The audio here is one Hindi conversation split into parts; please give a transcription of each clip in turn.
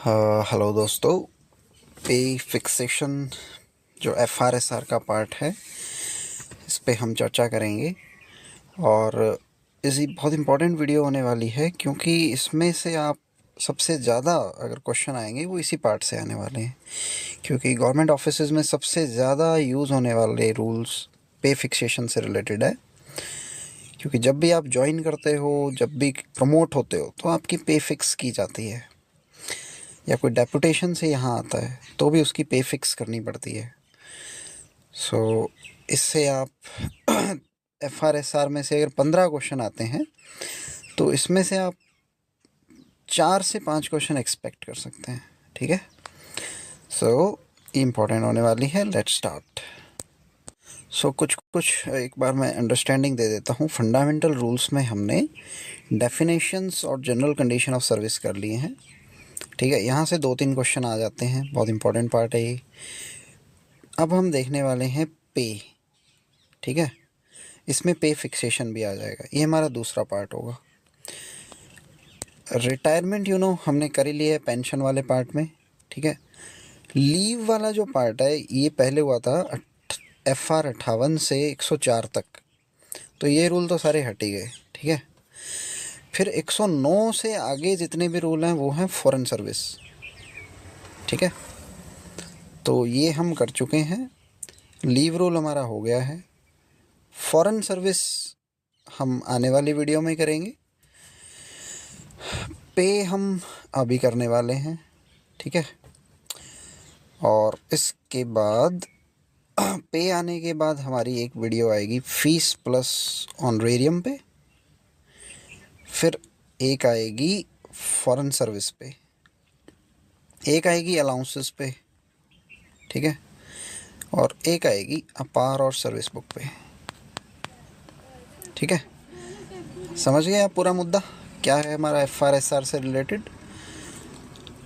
हेलो दोस्तों। पे फिक्सेशन जो FRSR का पार्ट है, इस पे हम चर्चा करेंगे। और इसी बहुत इम्पोर्टेंट वीडियो होने वाली है, क्योंकि इसमें से आप सबसे ज़्यादा अगर क्वेश्चन आएंगे वो इसी पार्ट से आने वाले हैं। क्योंकि गवर्नमेंट ऑफिसेज में सबसे ज़्यादा यूज़ होने वाले रूल्स पे फिक्सेशन से रिलेटेड है। क्योंकि जब भी आप ज्वाइन करते हो, जब भी प्रमोट होते हो, तो आपकी पे फिक्स की जाती है, या कोई डेपुटेशन से यहाँ आता है तो भी उसकी पे फिक्स करनी पड़ती है। सो इससे आप FRSR में से अगर 15 क्वेश्चन आते हैं तो इसमें से आप 4 से 5 क्वेश्चन एक्सपेक्ट कर सकते हैं। ठीक है, सो इम्पोर्टेंट होने वाली है। Let's start. सो कुछ एक बार मैं अंडरस्टैंडिंग दे देता हूँ। फंडामेंटल रूल्स में हमने डेफिनेशंस और जनरल कंडीशन ऑफ सर्विस कर लिए हैं। ठीक है, यहाँ से 2-3 क्वेश्चन आ जाते हैं, बहुत इंपॉर्टेंट पार्ट है ये। अब हम देखने वाले हैं पे। ठीक है, इसमें पे फिक्सेशन भी आ जाएगा, ये हमारा दूसरा पार्ट होगा। रिटायरमेंट हमने कर ही लिया है पेंशन वाले पार्ट में। ठीक है, लीव वाला जो पार्ट है ये पहले हुआ था FR 58 से 104 तक, तो ये रूल तो सारे हट ही गए। ठीक है, फिर 109 से आगे जितने भी रूल हैं वो हैं फॉरेन सर्विस। ठीक है, तो ये हम कर चुके हैं। लीव रूल हमारा हो गया है। फॉरेन सर्विस हम आने वाली वीडियो में करेंगे। पे हम अभी करने वाले हैं। ठीक है, और इसके बाद पे आने के बाद हमारी एक वीडियो आएगी फीस प्लस ऑनरेरियम पे, फिर एक आएगी फॉरेन सर्विस पे, एक आएगी अलाउंसेस पे। ठीक है, और एक आएगी अपार और सर्विस बुक पे। ठीक है, समझ गए आप पूरा मुद्दा क्या है हमारा FRSR से रिलेटेड।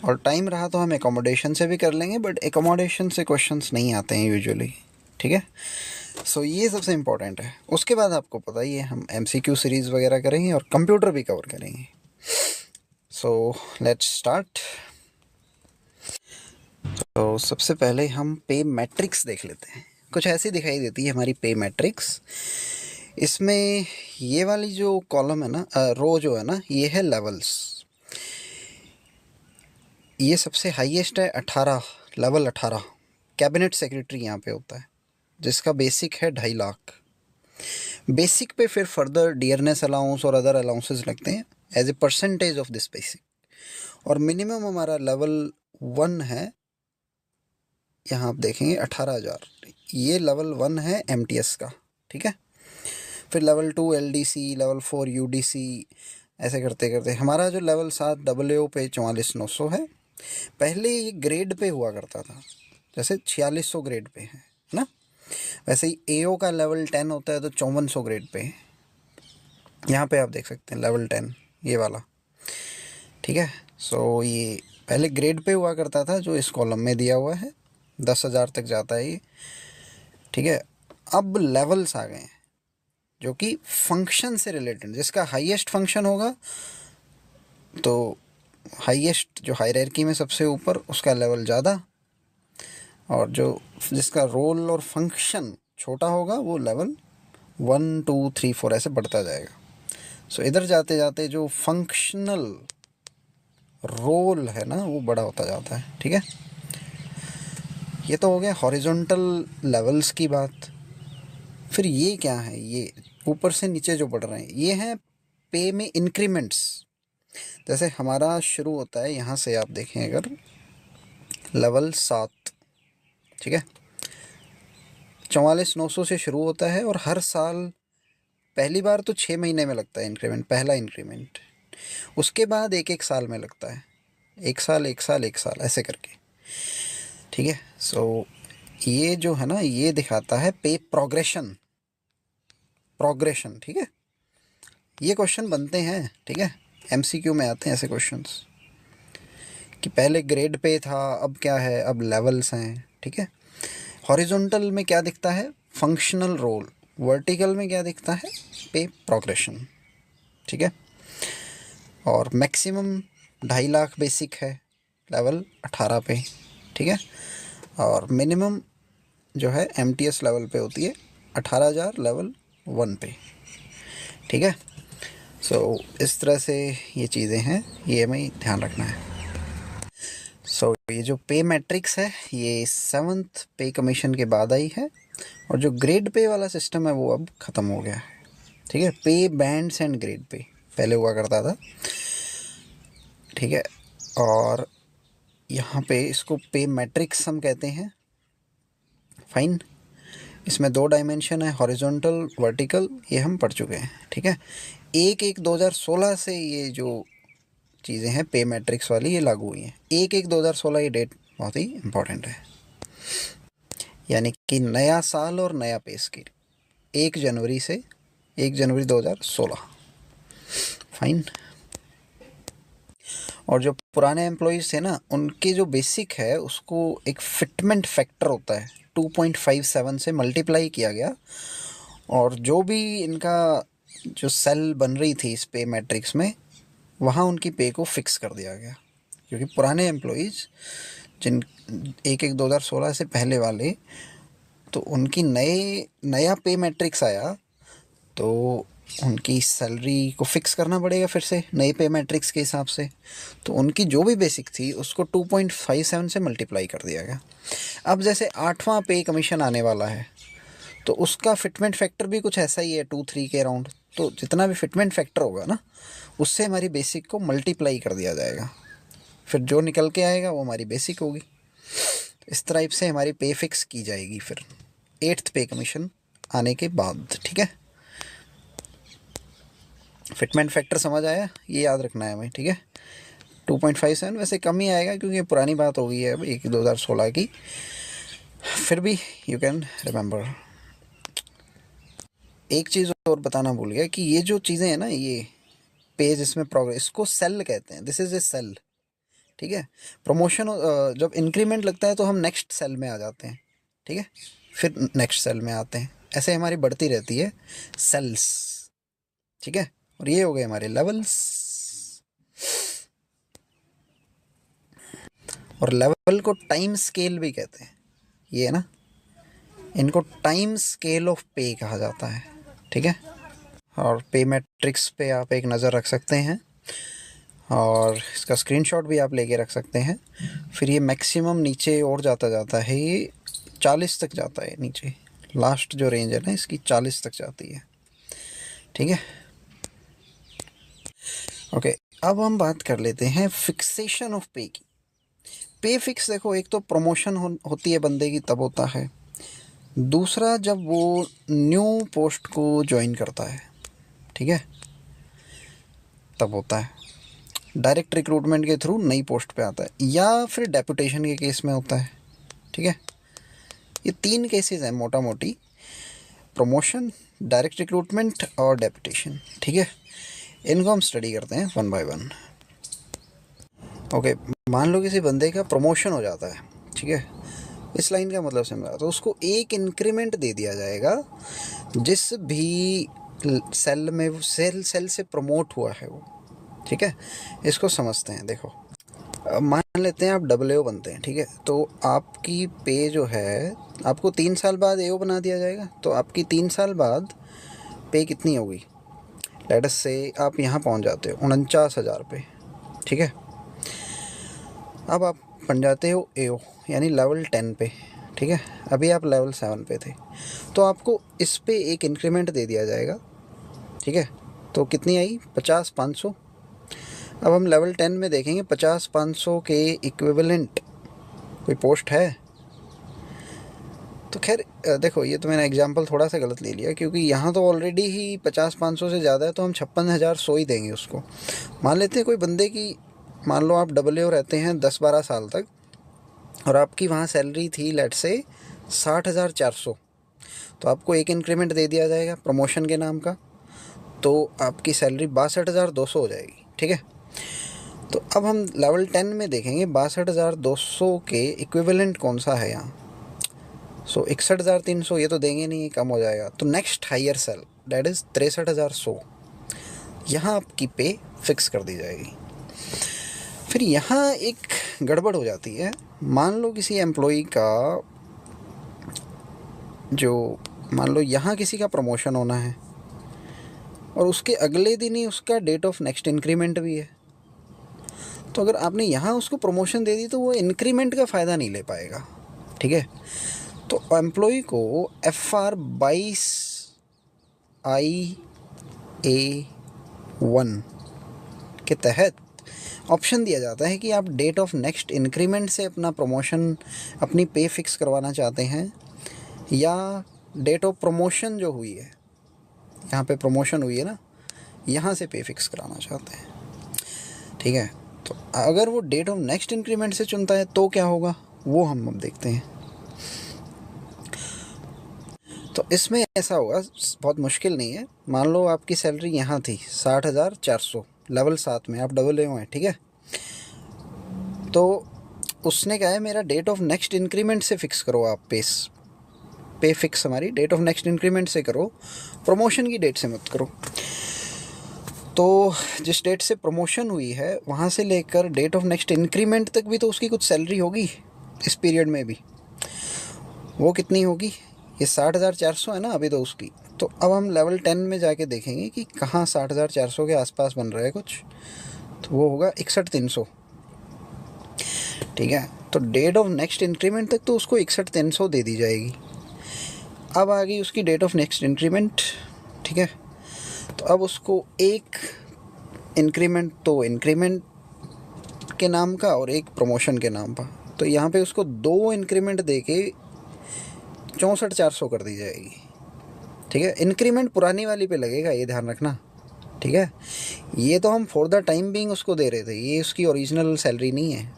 और टाइम रहा तो हम एकोमोडेशन से भी कर लेंगे, बट एकोमोडेशन से क्वेश्चंस नहीं आते हैं यूजुअली। ठीक है, सो ये सबसे इम्पोर्टेंट है। उसके बाद आपको पता ही है हम MCQ सीरीज़ वगैरह करेंगे और कंप्यूटर भी कवर करेंगे। So let's start. तो सबसे पहले हम पे मैट्रिक्स देख लेते हैं। कुछ ऐसी दिखाई देती है हमारी पे मैट्रिक्स। इसमें ये वाली जो कॉलम है ना, रो जो है ना, ये है लेवल्स। ये सबसे हाईएस्ट है 18, लेवल 18। कैबिनेट सेक्रेटरी यहाँ पे होता है, जिसका बेसिक है 2.5 लाख। बेसिक पे फिर फर्दर डियरनेस अलाउंस और अदर अलाउंसेस लगते हैं as a percentage of this basic. और मिनिमम हमारा लेवल 1 है, यहाँ आप देखेंगे 18,000। ये लेवल 1 है MTS का। ठीक है, फिर लेवल 2 LDC, लेवल 4 UDC, ऐसे करते करते हमारा जो लेवल 7 AAO पे 44,900 है। पहले ये ग्रेड पे हुआ करता था, जैसे 4600 ग्रेड पे है ना, वैसे ही AO का लेवल 10 होता है तो 5400 ग्रेड पे है। यहाँ पे आप देख सकते हैं लेवल 10 ये वाला। ठीक है, सो ये पहले ग्रेड पे हुआ करता था, जो इस कॉलम में दिया हुआ है 10,000 तक जाता है ये। ठीक है, अब लेवल्स आ गए हैं जो कि फंक्शन से रिलेटेड, जिसका हाईएस्ट फंक्शन होगा तो हाईएस्ट जो हायरार्की में सबसे ऊपर उसका लेवल ज़्यादा, और जो जिसका रोल और फंक्शन छोटा होगा वो लेवल 1 2 3 4 ऐसे बढ़ता जाएगा। सो इधर जाते जाते जो फंक्शनल रोल है ना वो बड़ा होता जाता है। ठीक है, ये तो हो गया हॉरिजॉन्टल लेवल्स की बात। फिर ये क्या है, ये ऊपर से नीचे जो बढ़ रहे हैं ये हैं पे में इंक्रीमेंट्स। जैसे हमारा शुरू होता है यहाँ से, आप देखें अगर लेवल 7। ठीक है, 44,900 से शुरू होता है और हर साल पहली बार तो 6 महीने में लगता है इंक्रीमेंट, पहला इंक्रीमेंट। उसके बाद एक एक साल में लगता है, 1 साल 1 साल 1 साल ऐसे करके। ठीक है, सो ये जो है ना ये दिखाता है पे प्रोग्रेशन। प्रोग्रेशन, ठीक है, ये क्वेश्चन बनते हैं। ठीक है, MCQ में आते हैं ऐसे क्वेश्चंस कि पहले ग्रेड पे था, अब क्या है, अब लेवल्स हैं। ठीक है, हॉरिजॉन्टल में क्या दिखता है, फंक्शनल रोल। वर्टिकल में क्या दिखता है, पे प्रोग्रेशन। ठीक है, और मैक्सिमम 2.5 लाख बेसिक है। लेवल 18 पे, ठीक है। और मिनिमम जो है MTS लेवल पे होती है 18,000 लेवल 1 पे, ठीक है। सो इस तरह से ये चीज़ें हैं, ये हमें ध्यान रखना है। सो ये जो पे मैट्रिक्स है ये 7th पे कमीशन के बाद आई है, और जो ग्रेड पे वाला सिस्टम है वो अब ख़त्म हो गया है, ठीक है। पे बैंड्स एंड ग्रेड पे पहले हुआ करता था, ठीक है। और यहाँ पे इसको पे मैट्रिक्स हम कहते हैं, फाइन। इसमें 2 डायमेंशन है, हॉरिजॉन्टल वर्टिकल, ये हम पढ़ चुके हैं, ठीक है। 1/1/2016 से ये जो चीज़ें हैं पे मैट्रिक्स वाली ये लागू हुई हैं। 1/1/2016 ये डेट बहुत ही इम्पोर्टेंट है, यानी कि नया साल और नया पे स्केल 1 जनवरी से 1 जनवरी 2016, फाइन। और जो पुराने एम्प्लॉयज़ थे ना, उनके जो बेसिक है उसको एक फिटमेंट फैक्टर होता है 2.57 से मल्टीप्लाई किया गया, और जो भी इनका जो सेल बन रही थी इस पे मैट्रिक्स में, वहाँ उनकी पे को फिक्स कर दिया गया। क्योंकि पुराने एम्प्लॉयज़ जिन 1/1/2016 से पहले वाले, तो उनकी नया पे मैट्रिक्स आया तो उनकी सैलरी को फिक्स करना पड़ेगा फिर से नए पे मैट्रिक्स के हिसाब से। तो उनकी जो भी बेसिक थी उसको 2.57 से मल्टीप्लाई कर दिया गया। अब जैसे 8वां पे कमीशन आने वाला है तो उसका फिटमेंट फैक्टर भी कुछ ऐसा ही है 2-3 के अराउंड। तो जितना भी फिटमेंट फैक्टर होगा ना, उससे हमारी बेसिक को मल्टीप्लाई कर दिया जाएगा, फिर जो निकल के आएगा वो हमारी बेसिक होगी। इस टाइप से हमारी पे फिक्स की जाएगी फिर 8th पे कमीशन आने के बाद, ठीक है। फिटमेंट फैक्टर समझ आया, ये याद रखना है हमें, ठीक है। 2.57 वैसे कम ही आएगा क्योंकि पुरानी बात हो गई है अब 1/2016 की, फिर भी यू कैन रिमेंबर। एक चीज़ और बताना भूल गया कि ये जो चीज़ें हैं ना, ये पेज इसमें प्रोग्रेस, इसको सेल कहते हैं, दिस इज़ ए सेल, ठीक है। प्रमोशन जब इंक्रीमेंट लगता है तो हम नेक्स्ट सेल में आ जाते हैं, ठीक है, फिर नेक्स्ट सेल में आते हैं, ऐसे हमारी बढ़ती रहती है सेल्स, ठीक है। और ये हो गए हमारे लेवल्स। और लेवल को टाइम स्केल भी कहते हैं, ये है ना, इनको टाइम स्केल ऑफ पे कहा जाता है, ठीक है। और पे मैट्रिक्स पे आप एक नज़र रख सकते हैं, और इसका स्क्रीनशॉट भी आप लेके रख सकते हैं। फिर ये मैक्सिमम नीचे और जाता है, ये 40 तक जाता है नीचे, लास्ट जो रेंज है ना इसकी 40 तक जाती है, ठीक है। ओके, अब हम बात कर लेते हैं फिक्सेशन ऑफ पे की। पे फिक्स देखो, एक तो प्रमोशन होती है बंदे की तब होता है, दूसरा जब वो न्यू पोस्ट को ज्वाइन करता है, ठीक है, तब होता है। डायरेक्ट रिक्रूटमेंट के थ्रू नई पोस्ट पे आता है, या फिर डेपुटेशन के केस में होता है, ठीक है। ये 3 केसेस हैं मोटा मोटी, प्रमोशन, डायरेक्ट रिक्रूटमेंट और डेपुटेशन, ठीक है। इनको हम स्टडी करते हैं 1 बाय 1। ओके, मान लो किसी बंदे का प्रमोशन हो जाता है, ठीक है, इस लाइन का मतलब समझा, तो उसको एक इंक्रीमेंट दे दिया जाएगा जिस भी सेल में सेल से प्रमोट हुआ है वो, ठीक है। इसको समझते हैं, देखो मान लेते हैं आप AAO बनते हैं, ठीक है, तो आपकी पे जो है, आपको 3 साल बाद AO बना दिया जाएगा, तो आपकी 3 साल बाद पे कितनी होगी, लेट अस से आप यहाँ पहुँच जाते हो 49,000 पे, ठीक है। अब आप बन जाते हो AO यानी लेवल 10 पे, ठीक है, अभी आप लेवल 7 पे थे, तो आपको इस पे एक इंक्रीमेंट दे दिया जाएगा, ठीक है। तो कितनी आई, 50,500। अब हम लेवल 10 में देखेंगे 50,500 के इक्विवेलेंट कोई पोस्ट है, तो खैर देखो ये तो मैंने एग्जांपल थोड़ा सा गलत ले लिया, क्योंकि यहाँ तो ऑलरेडी ही 50,500 से ज़्यादा है, तो हम 56,100 ही देंगे उसको। मान लेते हैं कोई बंदे की, मान लो आप AAO रहते हैं 10-12 साल तक, और आपकी वहाँ सैलरी थी लेट से 60,400, तो आपको एक इंक्रीमेंट दे दिया जाएगा प्रमोशन के नाम का, तो आपकी सैलरी 62,200 हो जाएगी, ठीक है। तो अब हम लेवल 10 में देखेंगे 62,200 के इक्विवेलेंट कौन सा है यहाँ, 61,300, ये तो देंगे नहीं, कम हो जाएगा, तो next higher cell that is 63,100, यहाँ आपकी पे फिक्स कर दी जाएगी। फिर यहाँ एक गड़बड़ हो जाती है। मान लो किसी एम्प्लॉई का मान लो यहाँ किसी का प्रमोशन होना है और उसके अगले दिन ही उसका डेट ऑफ नेक्स्ट इंक्रीमेंट भी है, तो अगर आपने यहाँ उसको प्रमोशन दे दी तो वो इंक्रीमेंट का फ़ायदा नहीं ले पाएगा। ठीक है, तो एम्प्लॉई को FR22IA1 के तहत ऑप्शन दिया जाता है कि आप डेट ऑफ नेक्स्ट इंक्रीमेंट से अपना प्रमोशन, अपनी पे फिक्स करवाना चाहते हैं या डेट ऑफ प्रमोशन जो हुई है, यहाँ पे प्रमोशन हुई है ना, यहाँ से पे फिक्स कराना चाहते हैं। ठीक है, तो अगर वो डेट ऑफ नेक्स्ट इंक्रीमेंट से चुनता है तो क्या होगा वो हम अब देखते हैं। तो इसमें ऐसा होगा, बहुत मुश्किल नहीं है। मान लो आपकी सैलरी यहाँ थी 60,400, लेवल 7 में, आप AAO हैं। ठीक है, तो उसने कहा है मेरा डेट ऑफ नेक्स्ट इंक्रीमेंट से फिक्स करो, आप पे फिक्स हमारी डेट ऑफ नेक्स्ट इंक्रीमेंट से करो, प्रमोशन की डेट से मत करो। तो जिस डेट से प्रमोशन हुई है वहाँ से लेकर डेट ऑफ नेक्स्ट इंक्रीमेंट तक भी तो उसकी कुछ सैलरी होगी इस पीरियड में भी। वो कितनी होगी, ये 60,400 है ना अभी तो उसकी। तो अब हम लेवल 10 में जाके देखेंगे कि कहाँ 60,400 के आसपास बन रहा है कुछ, तो वो होगा 61,300। ठीक है, तो डेट ऑफ नेक्स्ट इंक्रीमेंट तक तो उसको 61,300 दे दी जाएगी। अब आ गई उसकी डेट ऑफ नेक्स्ट इंक्रीमेंट। ठीक है, तो अब उसको एक इंक्रीमेंट, तो इंक्रीमेंट के नाम का और एक प्रमोशन के नाम का, तो यहाँ पे उसको 2 इंक्रीमेंट दे के 64,400 कर दी जाएगी। ठीक है, इंक्रीमेंट पुरानी वाली पे लगेगा, ये ध्यान रखना। ठीक है, ये तो हम फॉर द टाइम बीइंग उसको दे रहे थे, ये उसकी ओरिजिनल सैलरी नहीं है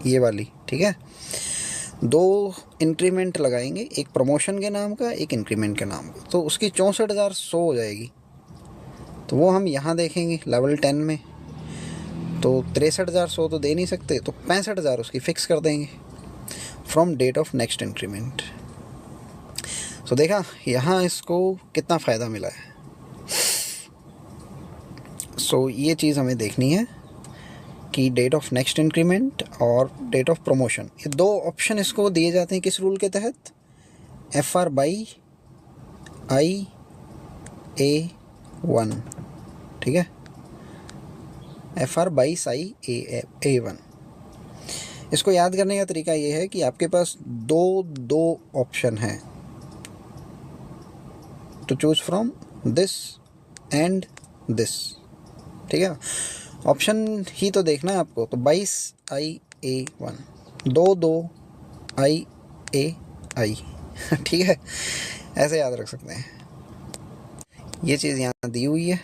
ये वाली। ठीक है, 2 इंक्रीमेंट लगाएंगे, एक प्रमोशन के नाम का, एक इंक्रीमेंट के नाम का, तो उसकी 64,100 हो जाएगी। तो वो हम यहाँ देखेंगे लेवल 10 में, तो 63,100 तो दे नहीं सकते, तो 65,000 उसकी फ़िक्स कर देंगे from date of next increment. तो देखा यहाँ इसको कितना फ़ायदा मिला है। सो ये चीज़ हमें देखनी है कि डेट ऑफ नेक्स्ट इंक्रीमेंट और डेट ऑफ प्रमोशन, ये 2 ऑप्शन इसको दिए जाते हैं किस रूल के तहत, FR22IA1। ठीक है, FR22IA1। इसको याद करने का तरीका ये है कि आपके पास दो ऑप्शन हैं to choose from, this and this. ठीक है, ऑप्शन ही तो देखना है आपको। तो 22IA1, 22IA। ठीक है, ऐसे याद रख सकते हैं। ये चीज़ यहाँ दी हुई है।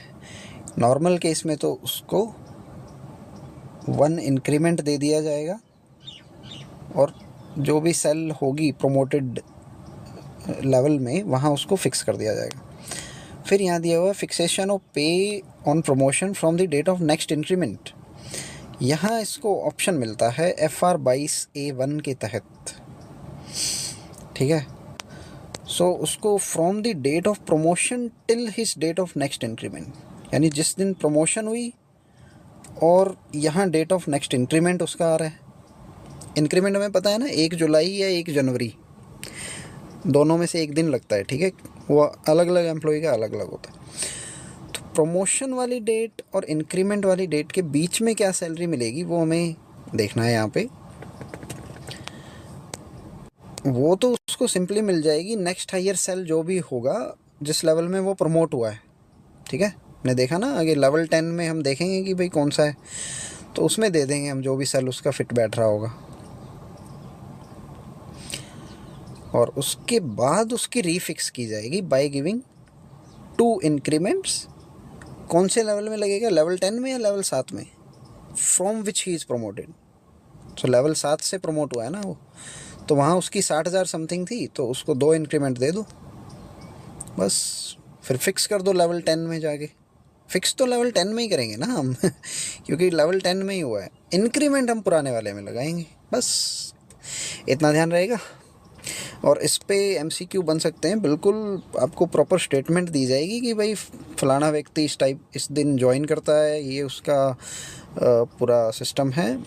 नॉर्मल केस में तो उसको 1 इंक्रीमेंट दे दिया जाएगा और जो भी सेल होगी प्रोमोटेड लेवल में वहाँ उसको फिक्स कर दिया जाएगा। फिर यहाँ दिया हुआ है fixation of pay on promotion from the date of next increment. यहाँ इसको ऑप्शन मिलता है FR22A1 के तहत। ठीक है, सो उसको from the date of promotion till his date of next increment, यानी जिस दिन प्रमोशन हुई और यहाँ डेट ऑफ नेक्स्ट इंक्रीमेंट उसका आ रहा है। इंक्रीमेंट हमें पता है ना, 1 जुलाई या 1 जनवरी, दोनों में से एक दिन लगता है। ठीक है, वो अलग अलग एम्प्लॉय का अलग अलग होता है। तो प्रमोशन वाली डेट और इंक्रीमेंट वाली डेट के बीच में क्या सैलरी मिलेगी वो हमें देखना है यहाँ पे। वो तो उसको सिंपली मिल जाएगी नेक्स्ट हायर सेल जो भी होगा जिस लेवल में वो प्रमोट हुआ है। ठीक है, हमने देखा ना आगे लेवल 10 में हम देखेंगे कि भाई कौन सा है, तो उसमें दे देंगे हम जो भी सेल उसका फिट बैठ रहा होगा। और उसके बाद उसकी रीफिक्स की जाएगी बाय गिविंग 2 इंक्रीमेंट्स। कौन से लेवल में लगेगा, लेवल 10 में या लेवल 7 में, from which he is promoted. तो लेवल 7 से प्रमोट हुआ है ना वो, तो वहाँ उसकी 60,000 समथिंग थी, तो उसको 2 इंक्रीमेंट दे दो बस। फिर फिक्स कर दो लेवल 10 में जाके। फिक्स तो लेवल 10 में ही करेंगे ना हम क्योंकि लेवल 10 में ही हुआ है। इंक्रीमेंट हम पुराने वाले में लगाएंगे, बस इतना ध्यान रहेगा। और इस पे MCQ बन सकते हैं, बिल्कुल आपको प्रॉपर स्टेटमेंट दी जाएगी कि भाई फलाना व्यक्ति इस दिन ज्वाइन करता है, ये उसका पूरा सिस्टम है,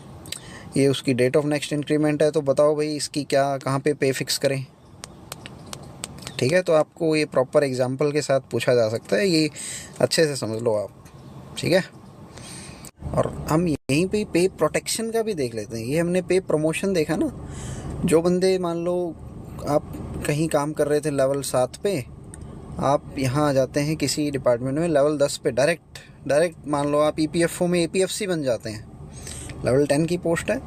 ये उसकी डेट ऑफ नेक्स्ट इंक्रीमेंट है, तो बताओ भाई इसकी क्या, कहाँ पे पे फिक्स करें। ठीक है, तो आपको ये प्रॉपर एग्जांपल के साथ पूछा जा सकता है, ये अच्छे से समझ लो आप। ठीक है, और हम यहीं पे पे प्रोटेक्शन का भी देख लेते हैं। ये हमने पे प्रमोशन देखा ना, जो बंदे मान लो आप कहीं काम कर रहे थे लेवल 7 पे, आप यहाँ आ जाते हैं किसी डिपार्टमेंट में लेवल 10 पे, डायरेक्ट मान लो आप ईपीएफओ में एपीएफसी बन जाते हैं, लेवल 10 की पोस्ट है,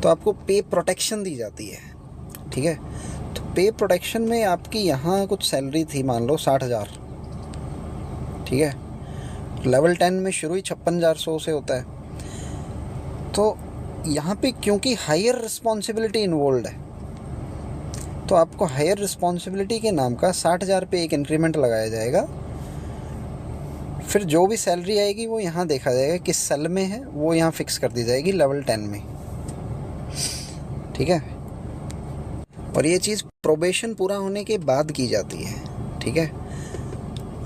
तो आपको पे प्रोटेक्शन दी जाती है। ठीक है, तो पे प्रोटेक्शन में आपकी यहाँ कुछ सैलरी थी मान लो 60,000। ठीक है, लेवल 10 में शुरू ही 56,100 से होता है। तो यहाँ पे क्योंकि हायर रिस्पॉन्सिबिलिटी इन्वॉल्व है, तो आपको हायर रिस्पॉन्सिबिलिटी के नाम का 60,000 पे एक इंक्रीमेंट लगाया जाएगा। फिर जो भी सैलरी आएगी वो यहाँ देखा जाएगा किस सेल में है, वो यहाँ फिक्स कर दी जाएगी लेवल 10 में। ठीक है, और ये चीज़ प्रोबेशन पूरा होने के बाद की जाती है। ठीक है,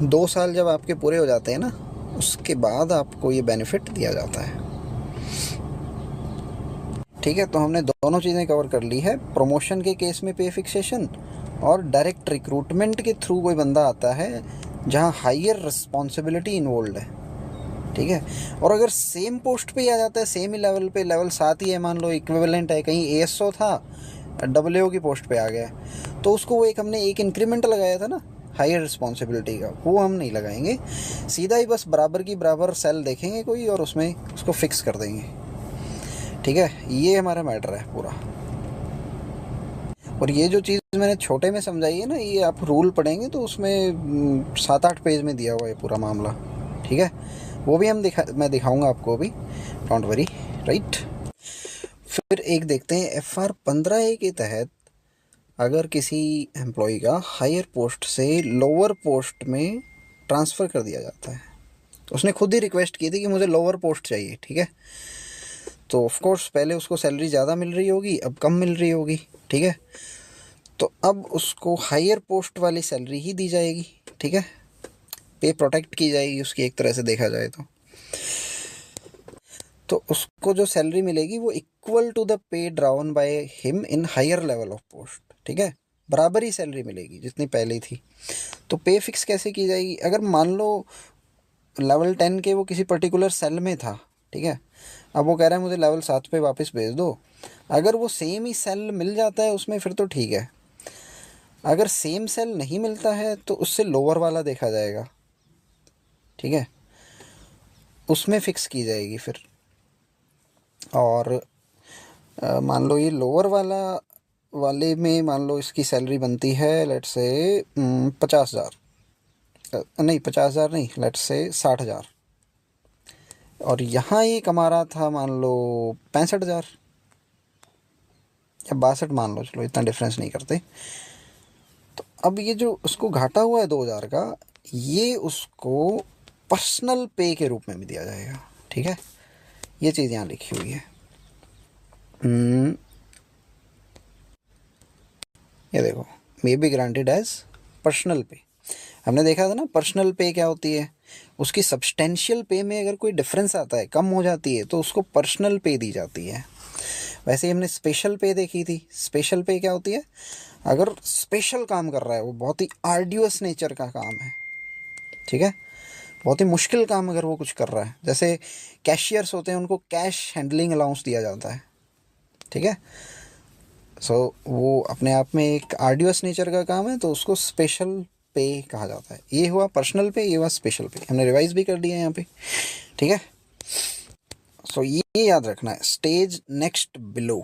2 साल जब आपके पूरे हो जाते हैं ना, उसके बाद आपको ये बेनिफिट दिया जाता है। ठीक है, तो हमने दोनों चीज़ें कवर कर ली है, प्रमोशन के केस में पे फिक्सेशन, और डायरेक्ट रिक्रूटमेंट के थ्रू कोई बंदा आता है जहाँ हायर रिस्पॉन्सिबिलिटी इन्वॉल्व है। ठीक है, और अगर सेम पोस्ट पे ही आ जाता है, सेम ही लेवल पे, लेवल 7 ही है मान लो, इक्विवेलेंट है, कहीं एएसओ था डब्ल्यूओ की पोस्ट पे आ गया, तो उसको वो एक हमने एक इंक्रीमेंट लगाया था ना हायर रिस्पॉन्सिबिलिटी का, वो हम नहीं लगाएंगे, सीधा ही बस बराबर की बराबर सेल देखेंगे कोई और उसमें उसको फिक्स कर देंगे। ठीक है, ये हमारा मैटर है पूरा। और ये जो चीज़ मैंने छोटे में समझाई है ना, ये आप रूल पढ़ेंगे तो उसमें 7-8 पेज में दिया हुआ है पूरा मामला। ठीक है, वो भी मैं दिखाऊंगा आपको अभी, डोंट वरी। राइट, फिर एक देखते हैं FR 15A के तहत अगर किसी एम्प्लॉय का हायर पोस्ट से लोअर पोस्ट में ट्रांसफ़र कर दिया जाता है, उसने खुद ही रिक्वेस्ट की थी कि मुझे लोअर पोस्ट चाहिए। ठीक है, तो ऑफ कोर्स पहले उसको सैलरी ज़्यादा मिल रही होगी, अब कम मिल रही होगी। ठीक है, तो अब उसको हायर पोस्ट वाली सैलरी ही दी जाएगी। ठीक है, पे प्रोटेक्ट की जाएगी उसकी, एक तरह से देखा जाए तो उसको जो सैलरी मिलेगी वो equal to the pay drawn by him in higher level of post. ठीक है, बराबर ही सैलरी मिलेगी जितनी पहले थी। तो पे फिक्स कैसे की जाएगी, अगर मान लो लेवल 10 के वो किसी पर्टिकुलर सेल में था, ठीक है, अब वो कह रहा है मुझे लेवल 7 पे वापस भेज दो, अगर वो सेम ही सेल मिल जाता है उसमें फिर तो ठीक है, अगर सेम सेल नहीं मिलता है तो उससे लोअर वाला देखा जाएगा। ठीक है, उसमें फ़िक्स की जाएगी फिर। और मान लो ये लोअर वाले में मान लो इसकी सैलरी बनती है लेट्स से 50,000, नहीं 50,000 नहीं, लेट्स से 60,000, और यहाँ ये कमा रहा था मान लो 65,000 या 62 मान लो, चलो इतना डिफरेंस नहीं करते। तो अब ये जो उसको घाटा हुआ है 2,000 का, ये उसको पर्सनल पे के रूप में भी दिया जाएगा। ठीक है, ये चीज़ यहाँ लिखी हुई है। ये देखो, may be granted as personal pay. हमने देखा था ना पर्सनल पे क्या होती है, उसकी सब्सटेंशियल पे में अगर कोई डिफरेंस आता है, कम हो जाती है, तो उसको पर्सनल पे दी जाती है। वैसे ही हमने स्पेशल पे देखी थी। स्पेशल पे क्या होती है, अगर स्पेशल काम कर रहा है वो, बहुत ही आर्ड्यूअस नेचर का काम है, ठीक है, बहुत ही मुश्किल काम अगर वो कुछ कर रहा है, जैसे कैशियर्स होते हैं उनको कैश हैंडलिंग अलाउंस दिया जाता है। ठीक है, सो वो अपने आप में एक आर्ड्यूअस नेचर का काम है, तो उसको स्पेशल पे कहा जाता है। ये हुआ पर्सनल पे, ये हुआ स्पेशल पे, हमने रिवाइज भी कर दिया है यहाँ पे। ठीक है, सो ये याद रखना है, स्टेज नेक्स्ट बिलो।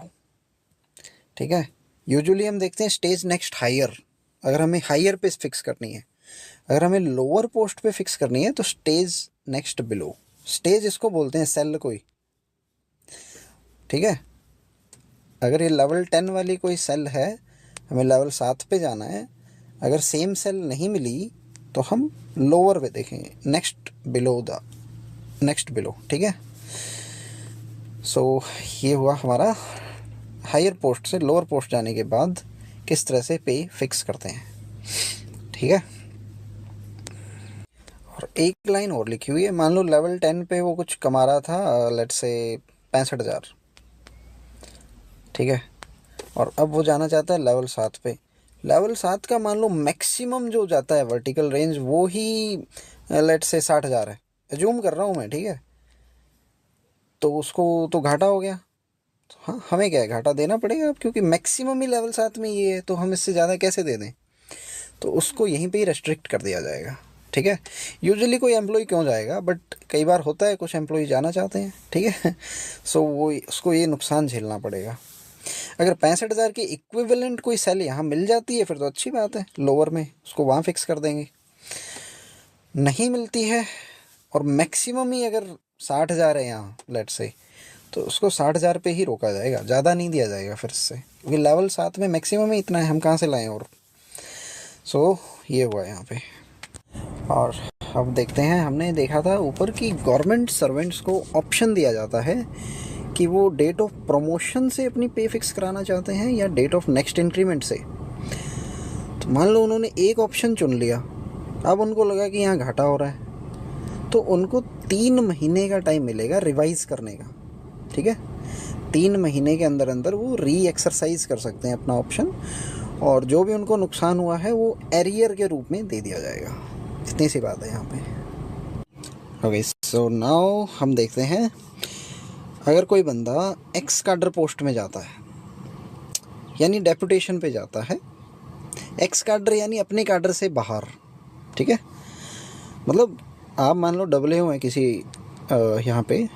ठीक है, यूजुअली हम देखते हैं स्टेज नेक्स्ट हायर, अगर हमें हायर पे फिक्स करनी है, अगर हमें लोअर पोस्ट पे फिक्स करनी है तो स्टेज नेक्स्ट बिलो। स्टेज इसको बोलते हैं सेल कोई। ठीक है, अगर ये लेवल 10 वाली कोई सेल है, हमें लेवल 7 पे जाना है, अगर सेम सेल नहीं मिली तो हम लोअर पे देखेंगे, नेक्स्ट बिलो। ठीक है, सो ये हुआ हमारा हायर पोस्ट से लोअर पोस्ट जाने के बाद किस तरह से पे फिक्स करते हैं। ठीक है, और एक लाइन और लिखी हुई है, मान लो लेवल 10 पे वो कुछ कमा रहा था लेट्स से 65,000, ठीक है। और अब वो जाना चाहता है लेवल 7 पे। लेवल 7 का मान लो मैक्सिमम जो जाता है वर्टिकल रेंज वो ही लेट से 60,000 है, एज्यूम कर रहा हूँ मैं, ठीक है। तो उसको तो घाटा हो गया। तो हाँ, हमें क्या है, घाटा देना पड़ेगा अब, क्योंकि मैक्सिमम ही लेवल 7 में ये है, तो हम इससे ज़्यादा कैसे दे दें। तो उसको यहीं पे ही रेस्ट्रिक्ट कर दिया जाएगा, ठीक है। यूजुअली कोई एम्प्लॉय क्यों जाएगा, बट कई बार होता है कुछ एम्प्लॉय जाना चाहते हैं, ठीक है। सो वो उसको ये नुकसान झेलना पड़ेगा। अगर 65,000 की इक्विवेलेंट कोई सेल यहाँ मिल जाती है फिर तो अच्छी बात है, लोअर में उसको वहाँ फिक्स कर देंगे। नहीं मिलती है और मैक्सिमम ही अगर 60,000 है यहाँ लेट से, तो उसको 60,000 पे ही रोका जाएगा, ज़्यादा नहीं दिया जाएगा फिर से, क्योंकि लेवल 7 में मैक्सिमम ही इतना है, हम कहाँ से लाएं। और सो ये हुआ यहाँ पे। और अब देखते हैं, हमने देखा था ऊपर कि गवर्नमेंट सर्वेंट्स को ऑप्शन दिया जाता है कि वो डेट ऑफ प्रमोशन से अपनी पे फिक्स कराना चाहते हैं या डेट ऑफ नेक्स्ट इंक्रीमेंट से। तो मान लो उन्होंने एक ऑप्शन चुन लिया, अब उनको लगा कि यहाँ घाटा हो रहा है, तो उनको 3 महीने का टाइम मिलेगा रिवाइज करने का, ठीक है। 3 महीने के अंदर अंदर वो री एक्सरसाइज कर सकते हैं अपना ऑप्शन, और जो भी उनको नुकसान हुआ है वो एरियर के रूप में दे दिया जाएगा। इतनी सी बात है यहाँ पे। ओके, सो नाउ हम देखते हैं, अगर कोई बंदा एक्स कैडर पोस्ट में जाता है, यानी डेपुटेशन पे जाता है, एक्स कैडर यानी अपने कैडर से बाहर, ठीक है। मतलब आप मान लो AAO हैं किसी यहाँ पे,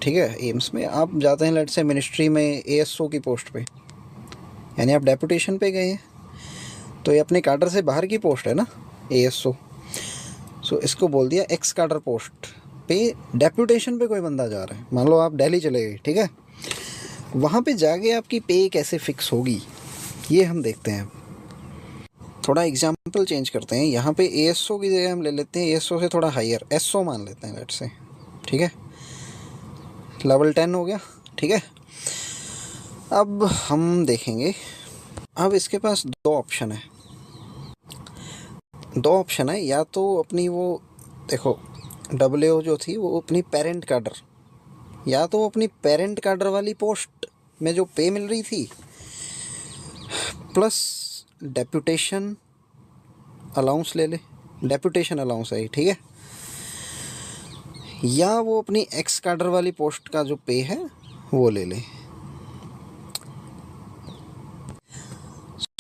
ठीक है, एम्स में आप जाते हैं, लेट से मिनिस्ट्री में ASO की पोस्ट पे, यानी आप डेपुटेशन पे गए हैं, तो ये अपने कैडर से बाहर की पोस्ट है ना, ASO। सो इसको बोल दिया एक्स कैडर पोस्ट पे डेपुटेशन पे कोई बंदा जा रहा है। मान लो आप दिल्ली चले गए, ठीक है, वहाँ पे जाके आपकी पे कैसे फिक्स होगी ये हम देखते हैं। थोड़ा एग्जाम्पल चेंज करते हैं, यहाँ पे ASO की जगह हम ले लेते हैं ASO से थोड़ा हायर, SO मान लेते हैं लेट से, ठीक है, लेवल 10 हो गया, ठीक है। अब हम देखेंगे, अब इसके पास दो ऑप्शन है, या तो अपनी वो देखो AAO जो थी वो अपनी पेरेंट कैडर, या तो अपनी पेरेंट कैडर वाली पोस्ट में जो पे मिल रही थी प्लस डेपुटेशन अलाउंस ले ले, डेपुटेशन अलाउंस है, ठीक है, या वो अपनी एक्स कैडर वाली पोस्ट का जो पे है वो ले ले।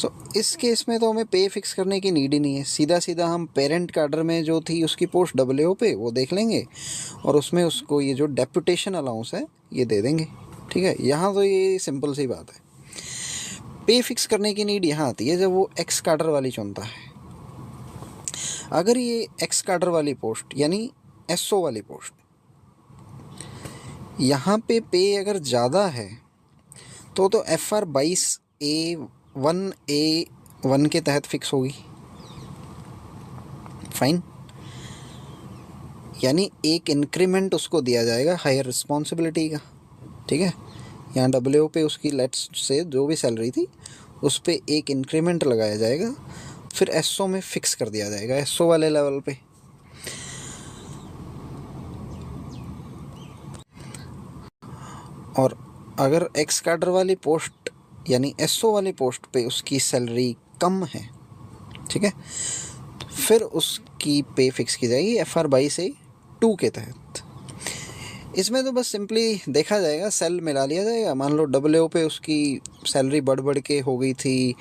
सो इस केस में तो हमें पे फिक्स करने की नीड ही नहीं है, सीधा सीधा हम पेरेंट कैडर में जो थी उसकी पोस्ट AAO पे वो देख लेंगे और उसमें उसको ये जो डेपुटेशन अलाउंस है ये दे देंगे, ठीक है। यहाँ तो ये सिंपल सी बात है। पे फिक्स करने की नीड यहाँ आती है जब वो एक्स कैडर वाली चुनता है। अगर ये एक्स कैडर वाली पोस्ट यानी SO वाली पोस्ट, यहाँ पे अगर ज़्यादा है तो FR 22A1A1 के तहत फिक्स होगी, फाइन, यानी एक इंक्रीमेंट उसको दिया जाएगा हायर रिस्पॉन्सिबिलिटी का, ठीक है। यहाँ AAO पे उसकी लेट्स से जो भी सैलरी थी उस पर एक इंक्रीमेंट लगाया जाएगा, फिर SO में फिक्स कर दिया जाएगा SO वाले लेवल पे। और अगर एक्स कैडर वाली पोस्ट यानी SO वाली पोस्ट पे उसकी सैलरी कम है, ठीक है, फिर उसकी पे फिक्स की जाएगी FR 22A2 के तहत। इसमें तो बस सिंपली देखा जाएगा, सेल मिला लिया जाएगा। मान लो AAO पे उसकी सैलरी बढ़ के हो गई थी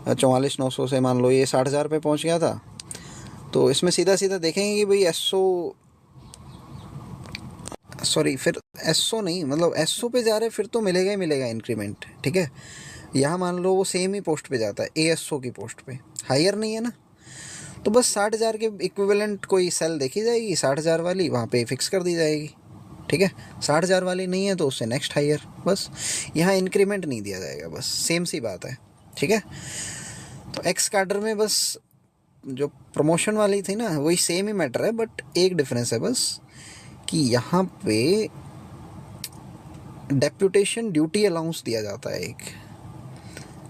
44,900 से, मान लो ये 60,000 पे पहुंच गया था, तो इसमें सीधा सीधा देखेंगे कि भाई फिर SO नहीं, मतलब SO पे जा रहे फिर तो मिलेगा ही मिलेगा इंक्रीमेंट, ठीक है। यहाँ मान लो वो सेम ही पोस्ट पे जाता है ASO की पोस्ट पे, हायर नहीं है ना, तो बस 60,000 के इक्विवेलेंट कोई सेल देखी जाएगी, 60,000 वाली वहाँ पे फिक्स कर दी जाएगी, ठीक है। 60,000 वाली नहीं है तो उससे नेक्स्ट हायर, बस यहाँ इंक्रीमेंट नहीं दिया जाएगा, बस सेम सी बात है, ठीक है। तो एक्स कैडर में बस जो प्रमोशन वाली थी ना वही सेम ही मैटर है, बट एक डिफरेंस है बस कि यहाँ पे डेप्यूटेशन ड्यूटी अलाउंस दिया जाता है एक,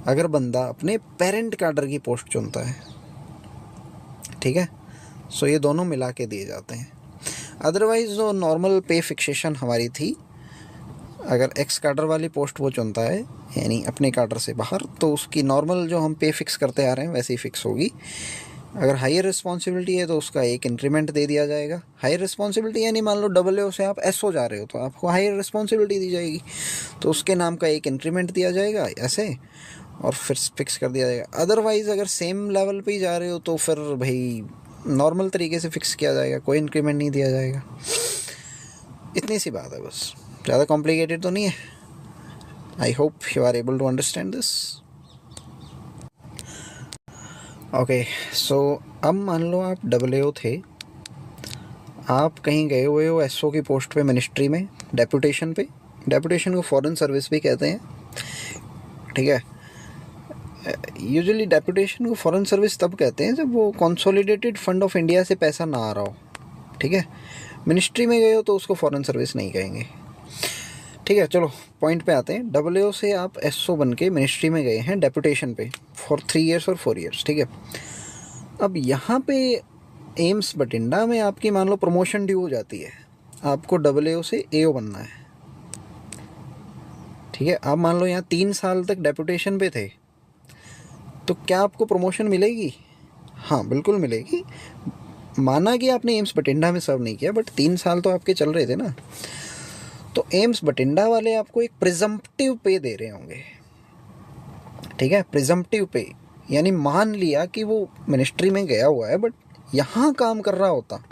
अगर बंदा अपने पेरेंट कैडर की पोस्ट चुनता है, ठीक है। सो ये दोनों मिला के दिए जाते हैं। अदरवाइज जो नॉर्मल पे फिक्सेशन हमारी थी अगर एक्स कैडर वाली पोस्ट वो चुनता है यानी अपने कैडर से बाहर, तो उसकी नॉर्मल जो हम पे फिक्स करते आ रहे हैं वैसे ही फिक्स होगी। अगर हायर रिस्पॉन्सिबिलिटी है तो उसका एक इंक्रीमेंट दे दिया जाएगा। हायर रिस्पॉन्सिबिलिटी यानी मान लो AAO से आप SO जा रहे हो तो आपको हायर रिस्पॉन्सिबिलिटी दी जाएगी, तो उसके नाम का एक इंक्रीमेंट दिया जाएगा ऐसे, और फिर फिक्स कर दिया जाएगा। अदरवाइज़ अगर सेम लेवल पे ही जा रहे हो तो फिर भाई नॉर्मल तरीके से फिक्स किया जाएगा, कोई इंक्रीमेंट नहीं दिया जाएगा। इतनी सी बात है बस, ज़्यादा कॉम्प्लिकेटेड तो नहीं है। I hope you are able to understand this. Okay, so अब मान लो आप AAO थे, आप कहीं गए हुए हो SO की पोस्ट पे मिनिस्ट्री में डेपुटेशन पे। डेपुटेशन को फॉरेन सर्विस भी कहते हैं, ठीक है। यूजुअली डेपुटेशन को फॉरेन सर्विस तब कहते हैं जब वो कंसोलिडेटेड फंड ऑफ इंडिया से पैसा ना आ रहा हो, ठीक है। मिनिस्ट्री में गए हो तो उसको फॉरेन सर्विस नहीं कहेंगे, ठीक है। चलो पॉइंट पे आते हैं। AAO से आप SO बन के मिनिस्ट्री में गए हैं डेपुटेशन पे फॉर 3 ईयर्स और 4 ईयर्स, ठीक है। अब यहाँ पे एम्स बठिंडा में आपकी मान लो प्रमोशन ड्यू हो जाती है, आपको AAO से AO बनना है, ठीक है। आप मान लो यहाँ 3 साल तक डेपुटेशन पे थे, तो क्या आपको प्रमोशन मिलेगी? हाँ बिल्कुल मिलेगी। माना कि आपने एम्स बठिंडा में सर्व नहीं किया, बट 3 साल तो आपके चल रहे थे ना, तो एम्स बठिंडा वाले आपको एक प्रिजम्पटिव पे दे रहे होंगे, ठीक है। प्रिजम्पटिव पे यानी मान लिया कि वो मिनिस्ट्री में गया हुआ है बट यहाँ काम कर रहा होता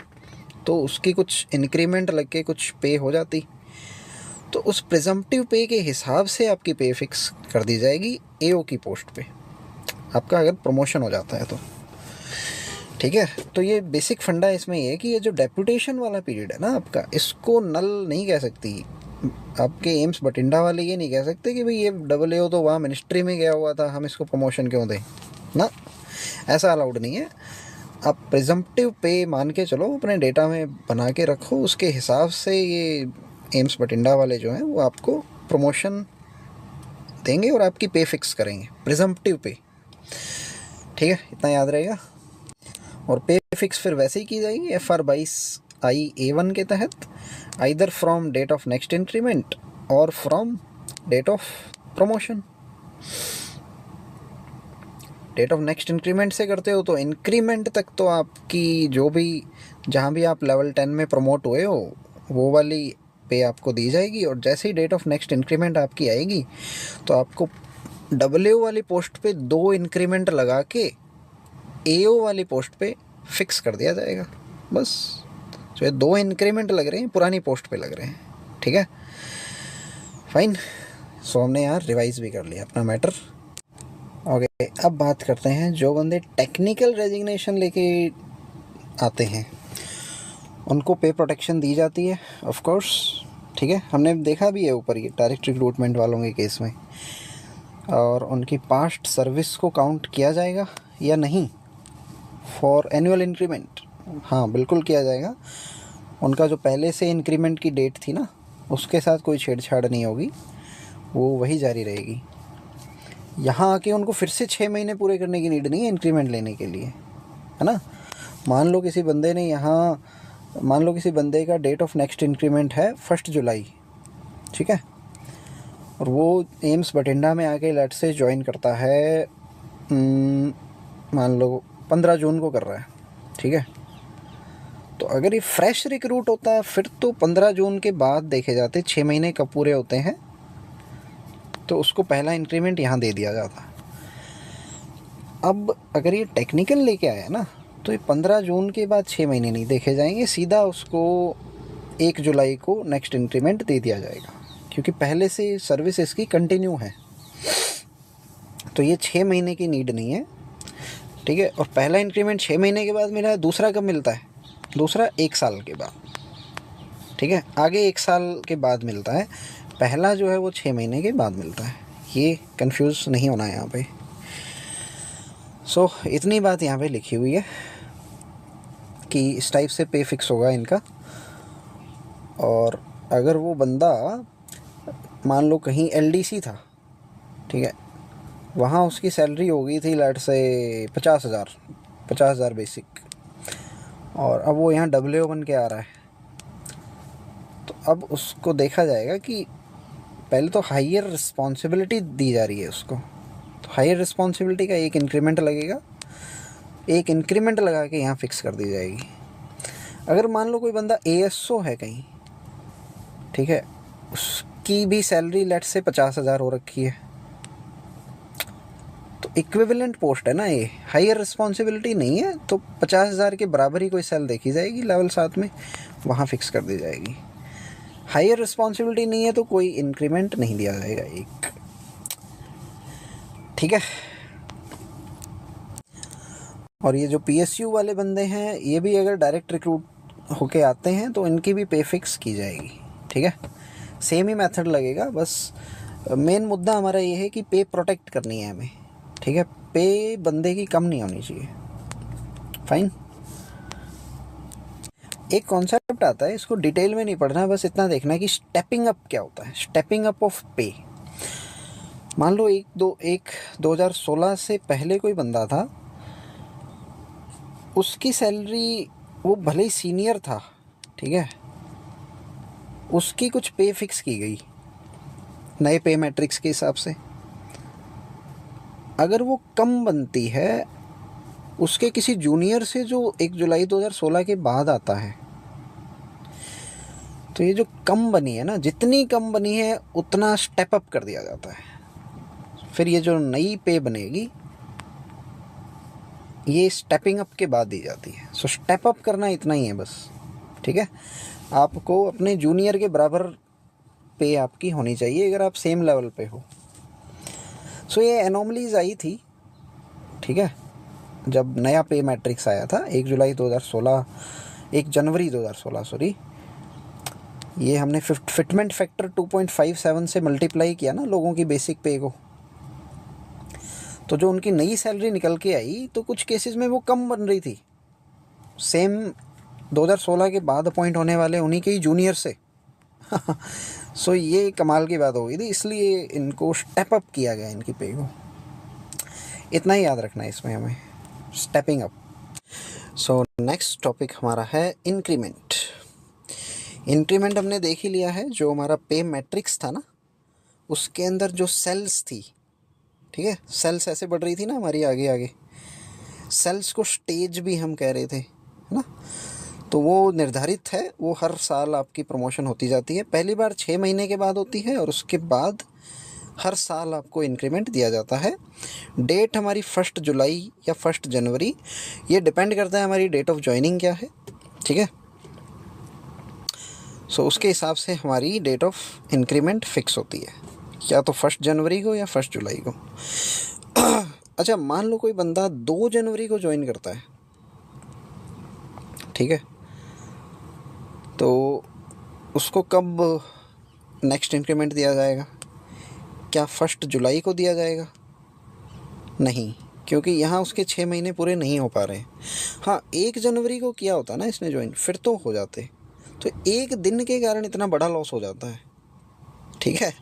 तो उसकी कुछ इंक्रीमेंट लग के कुछ पे हो जाती, तो उस प्रिजम्पटिव पे के हिसाब से आपकी पे फिक्स कर दी जाएगी AO की पोस्ट पे, आपका अगर प्रमोशन हो जाता है तो, ठीक है। तो ये बेसिक फंडा इसमें ये है कि ये जो डेपुटेशन वाला पीरियड है ना आपका, इसको नल नहीं कह सकती आपके एम्स बठिंडा वाले। ये नहीं कह सकते कि भाई ये AAO तो वहाँ मिनिस्ट्री में गया हुआ था, हम इसको प्रमोशन क्यों दें ना, ऐसा अलाउड नहीं है। आप प्रिजम्पटिव पे मान के चलो, अपने डेटा में बना के रखो, उसके हिसाब से ये एम्स बठिंडा वाले जो हैं वो आपको प्रमोशन देंगे और आपकी पे फिक्स करेंगे, प्रिजम्पटिव पे, ठीक है। इतना याद रहेगा। और पे फिक्स फिर वैसे ही की जाएगी FR 22I A1 के तहत, either from date of next increment or from date of promotion. Date of next increment से करते हो तो इंक्रीमेंट तक तो आपकी जो भी, जहाँ भी आप लेवल 10 में प्रमोट हुए हो वो वाली पे आपको दी जाएगी, और जैसे ही डेट ऑफ नेक्स्ट इंक्रीमेंट आपकी आएगी तो आपको AAO वाली पोस्ट पे 2 इंक्रीमेंट लगा के AO वाली पोस्ट पे फिक्स कर दिया जाएगा। बस जो 2 इंक्रीमेंट लग रहे हैं पुरानी पोस्ट पे लग रहे हैं, ठीक है, फाइन। सो हमने यार रिवाइज भी कर लिया अपना मैटर। ओके, अब बात करते हैं जो बंदे टेक्निकल रेजिग्नेशन लेके आते हैं उनको पे प्रोटेक्शन दी जाती है ऑफ कोर्स, ठीक है। हमने देखा भी है ऊपर ये डायरेक्ट रिक्रूटमेंट वालों के केस में। और उनकी पास्ट सर्विस को काउंट किया जाएगा या नहीं फॉर एनुअल इंक्रीमेंट? हाँ बिल्कुल किया जाएगा। उनका जो पहले से इंक्रीमेंट की डेट थी ना, उसके साथ कोई छेड़छाड़ नहीं होगी, वो वही जारी रहेगी। यहाँ आके उनको फिर से 6 महीने पूरे करने की नीड नहीं है इंक्रीमेंट लेने के लिए, है ना। मान लो किसी बंदे ने यहाँ, मान लो किसी बंदे का डेट ऑफ नेक्स्ट इंक्रीमेंट है 1 जुलाई, ठीक है, और वो एम्स बठिंडा में आके लेट से ज्वाइन करता है, मान लो 15 जून को कर रहा है, ठीक है। तो अगर ये फ्रेश रिक्रूट होता है फिर तो 15 जून के बाद देखे जाते, 6 महीने कब पूरे होते हैं, तो उसको पहला इंक्रीमेंट यहाँ दे दिया जाता। अब अगर ये टेक्निकल लेके आया ना, तो ये 15 जून के बाद 6 महीने नहीं देखे जाएंगे, सीधा उसको 1 जुलाई को नेक्स्ट इंक्रीमेंट दे दिया जाएगा, क्योंकि पहले से सर्विस इसकी कंटिन्यू है, तो ये 6 महीने की नीड नहीं है, ठीक है। और पहला इंक्रीमेंट 6 महीने के बाद मिला है, दूसरा कब मिलता है? दूसरा 1 साल के बाद, ठीक है, आगे 1 साल के बाद मिलता है। पहला जो है वो 6 महीने के बाद मिलता है, ये कंफ्यूज नहीं होना है यहाँ पे। सो इतनी बात यहाँ पे लिखी हुई है कि इस टाइप से पे फिक्स होगा इनका। और अगर वो बंदा मान लो कहीं LDC था, ठीक है, वहाँ उसकी सैलरी हो गई थी लेट से 50,000 बेसिक, और अब वो यहाँ AAO बन के आ रहा है, तो अब उसको देखा जाएगा कि पहले तो हायर रिस्पॉन्सिबिलिटी दी जा रही है उसको, तो हायर रिस्पॉन्सिबिलिटी का एक इंक्रीमेंट लगेगा, एक इंक्रीमेंट लगा के यहाँ फिक्स कर दी जाएगी। अगर मान लो कोई बंदा ASO है कहीं, ठीक है, उसकी भी सैलरी लेट से 50,000 हो रखी है, तो इक्विवेलेंट पोस्ट है ना ये, हायर रिस्पॉन्सिबिलिटी नहीं है, तो 50,000 के बराबर ही कोई सेल देखी जाएगी लेवल 7 में, वहाँ फिक्स कर दी जाएगी। हायर रिस्पॉन्सिबिलिटी नहीं है तो कोई इंक्रीमेंट नहीं दिया जाएगा एक, ठीक है। और ये जो PSU वाले बंदे हैं, ये भी अगर डायरेक्ट रिक्रूट होके आते हैं तो इनकी भी पे फिक्स की जाएगी, ठीक है। सेम ही मेथड लगेगा, बस मेन मुद्दा हमारा ये है कि पे प्रोटेक्ट करनी है हमें, ठीक है। पे बंदे की कम नहीं होनी चाहिए, फाइन। एक कॉन्सेप्ट आता है, इसको डिटेल में नहीं पढ़ना है, बस इतना देखना है कि स्टेपिंग अप क्या होता है, स्टेपिंग अप ऑफ पे। मान लो 2016 से पहले कोई बंदा था, उसकी सैलरी, वो भले ही सीनियर था, ठीक है, उसकी कुछ पे फिक्स की गई नए पे मैट्रिक्स के हिसाब से। अगर वो कम बनती है उसके किसी जूनियर से जो 1 जुलाई 2016 के बाद आता है, तो ये जो कम बनी है ना, जितनी कम बनी है उतना स्टेप अप कर दिया जाता है। फिर ये जो नई पे बनेगी ये स्टेपिंग अप के बाद दी जाती है। सो स्टेप अप करना इतना ही है बस, ठीक है। आपको अपने जूनियर के बराबर पे आपकी होनी चाहिए अगर आप सेम लेवल पे हो। सो ये एनोमलीज आई थी, ठीक है, जब नया पे मैट्रिक्स आया था 1 जनवरी 2016 सॉरी, ये हमने फिटमेंट फैक्टर 2.57 से मल्टीप्लाई किया ना लोगों की बेसिक पे को, तो जो उनकी नई सैलरी निकल के आई तो कुछ केसेस में वो कम बन रही थी, सेम 2016 के बाद अपॉइंट होने वाले उन्हीं के ही जूनियर से। सो ये कमाल की बात हो गई थी, इसलिए इनको स्टेप अप किया गया इनकी पे को। इतना ही याद रखना है इसमें हमें, stepping up. So next topic हमारा है इंक्रीमेंट। इंक्रीमेंट हमने देख ही लिया है, जो हमारा पे मैट्रिक्स था ना उसके अंदर जो सेल्स थी, ठीक है, सेल्स ऐसे बढ़ रही थी ना हमारी आगे आगे, सेल्स को स्टेज भी हम कह रहे थे, है ना। तो वो निर्धारित है, वो हर साल आपकी प्रमोशन होती जाती है, पहली बार 6 महीने के बाद होती है और उसके बाद हर साल आपको इंक्रीमेंट दिया जाता है। डेट हमारी 1 जुलाई या 1 जनवरी, ये डिपेंड करता है हमारी डेट ऑफ ज्वाइनिंग क्या है, ठीक है। सो उसके हिसाब से हमारी डेट ऑफ इंक्रीमेंट फिक्स होती है, या तो 1 जनवरी को या 1 जुलाई को। अच्छा, मान लो कोई बंदा 2 जनवरी को ज्वाइन करता है, ठीक है, तो उसको कब नेक्स्ट इंक्रीमेंट दिया जाएगा? क्या 1 जुलाई को दिया जाएगा? नहीं, क्योंकि यहाँ उसके 6 महीने पूरे नहीं हो पा रहे हैं। हाँ, 1 जनवरी को किया होता ना इसने ज्वाइन, फिर तो हो जाते। तो एक दिन के कारण इतना बड़ा लॉस हो जाता है, ठीक है।